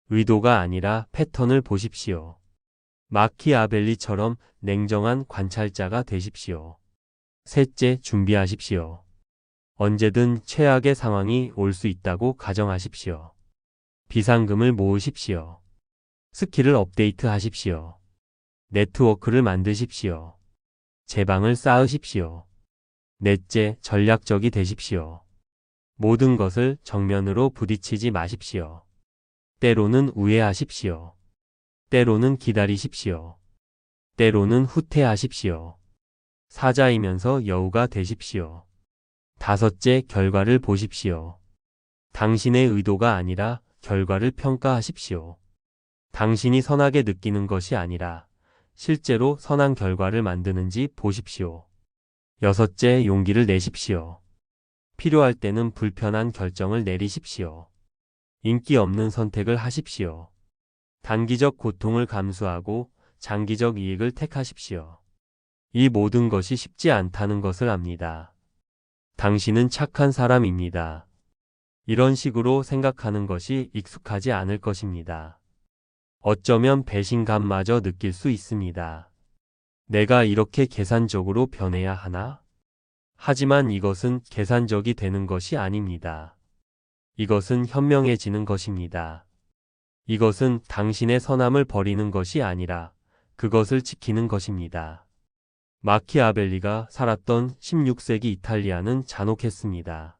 의도가 아니라 패턴을 보십시오. 마키아벨리처럼 냉정한 관찰자가 되십시오. 셋째, 준비하십시오. 언제든 최악의 상황이 올 수 있다고 가정하십시오. 비상금을 모으십시오. 스킬을 업데이트하십시오. 네트워크를 만드십시오. 제방을 쌓으십시오. 넷째, 전략적이 되십시오. 모든 것을 정면으로 부딪히지 마십시오. 때로는 우회하십시오. 때로는 기다리십시오. 때로는 후퇴하십시오. 사자이면서 여우가 되십시오. 다섯째, 결과를 보십시오. 당신의 의도가 아니라 결과를 평가하십시오. 당신이 선하게 느끼는 것이 아니라 실제로 선한 결과를 만드는지 보십시오. 여섯째, 용기를 내십시오. 필요할 때는 불편한 결정을 내리십시오. 인기 없는 선택을 하십시오. 단기적 고통을 감수하고 장기적 이익을 택하십시오. 이 모든 것이 쉽지 않다는 것을 압니다. 당신은 착한 사람입니다. 이런 식으로 생각하는 것이 익숙하지 않을 것입니다. 어쩌면 배신감마저 느낄 수 있습니다. 내가 이렇게 계산적으로 변해야 하나? 하지만 이것은 계산적이 되는 것이 아닙니다. 이것은 현명해지는 것입니다. 이것은 당신의 선함을 버리는 것이 아니라 그것을 지키는 것입니다. 마키아벨리가 살았던 16세기 이탈리아는 잔혹했습니다.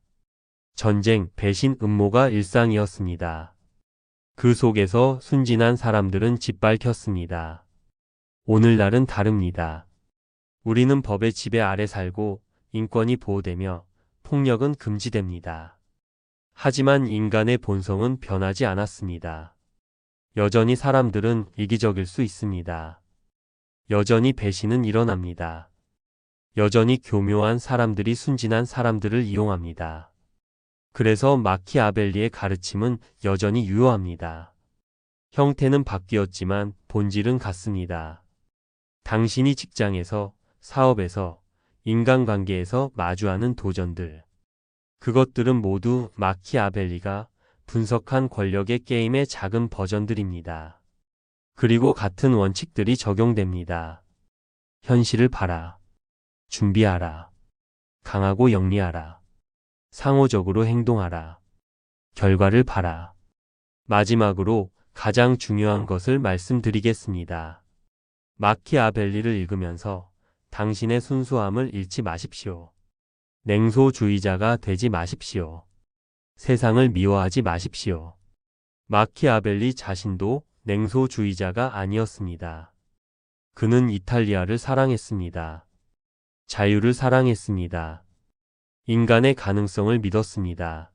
전쟁, 배신, 음모가 일상이었습니다. 그 속에서 순진한 사람들은 짓밟혔습니다. 오늘날은 다릅니다. 우리는 법의 지배 아래 살고 인권이 보호되며 폭력은 금지됩니다. 하지만 인간의 본성은 변하지 않았습니다. 여전히 사람들은 이기적일 수 있습니다. 여전히 배신은 일어납니다. 여전히 교묘한 사람들이 순진한 사람들을 이용합니다. 그래서 마키아벨리의 가르침은 여전히 유효합니다. 형태는 바뀌었지만 본질은 같습니다. 당신이 직장에서, 사업에서, 인간관계에서 마주하는 도전들. 그것들은 모두 마키아벨리가 분석한 권력의 게임의 작은 버전들입니다. 그리고 같은 원칙들이 적용됩니다. 현실을 봐라. 준비하라. 강하고 영리하라. 상호적으로 행동하라. 결과를 봐라. 마지막으로 가장 중요한 것을 말씀드리겠습니다. 마키아벨리를 읽으면서 당신의 순수함을 잃지 마십시오. 냉소주의자가 되지 마십시오. 세상을 미워하지 마십시오. 마키아벨리 자신도 냉소주의자가 아니었습니다. 그는 이탈리아를 사랑했습니다. 자유를 사랑했습니다. 인간의 가능성을 믿었습니다.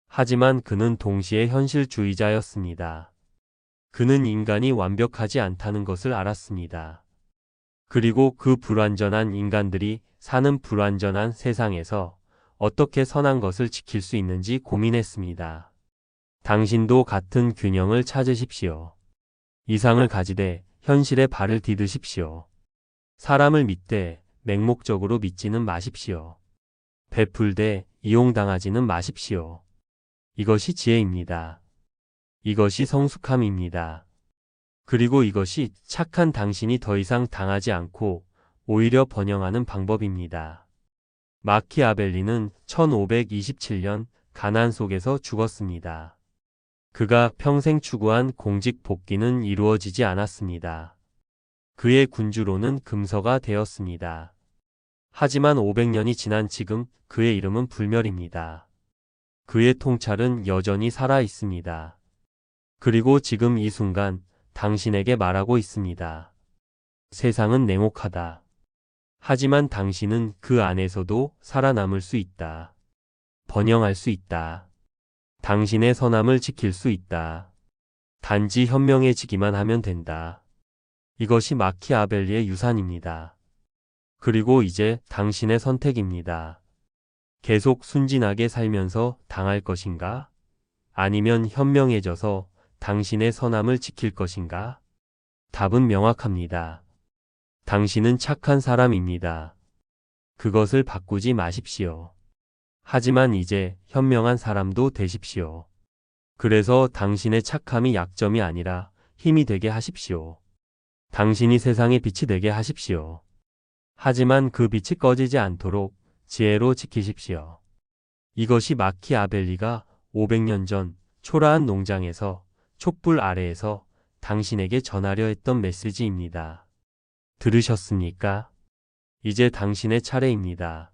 하지만 그는 동시에 현실주의자였습니다. 그는 인간이 완벽하지 않다는 것을 알았습니다. 그리고 그 불완전한 인간들이 사는 불완전한 세상에서 어떻게 선한 것을 지킬 수 있는지 고민했습니다. 당신도 같은 균형을 찾으십시오. 이상을 가지되 현실에 발을 디드십시오. 사람을 믿되 맹목적으로 믿지는 마십시오. 베풀되 이용당하지는 마십시오. 이것이 지혜입니다. 이것이 성숙함입니다. 그리고 이것이 착한 당신이 더 이상 당하지 않고 오히려 번영하는 방법입니다. 마키아벨리는 1527년 가난 속에서 죽었습니다. 그가 평생 추구한 공직 복귀는 이루어지지 않았습니다. 그의 군주로는 금서가 되었습니다. 하지만 500년이 지난 지금 그의 이름은 불멸입니다. 그의 통찰은 여전히 살아 있습니다. 그리고 지금 이 순간 당신에게 말하고 있습니다. 세상은 냉혹하다. 하지만 당신은 그 안에서도 살아남을 수 있다. 번영할 수 있다. 당신의 선함을 지킬 수 있다. 단지 현명해지기만 하면 된다. 이것이 마키아벨리의 유산입니다. 그리고 이제 당신의 선택입니다. 계속 순진하게 살면서 당할 것인가? 아니면 현명해져서 당신의 선함을 지킬 것인가? 답은 명확합니다. 당신은 착한 사람입니다. 그것을 바꾸지 마십시오. 하지만 이제 현명한 사람도 되십시오. 그래서 당신의 착함이 약점이 아니라 힘이 되게 하십시오. 당신이 세상의 빛이 되게 하십시오. 하지만 그 빛이 꺼지지 않도록 지혜로 지키십시오. 이것이 마키아벨리가 500년 전 초라한 농장에서 촛불 아래에서 당신에게 전하려 했던 메시지입니다. 들으셨습니까? 이제 당신의 차례입니다.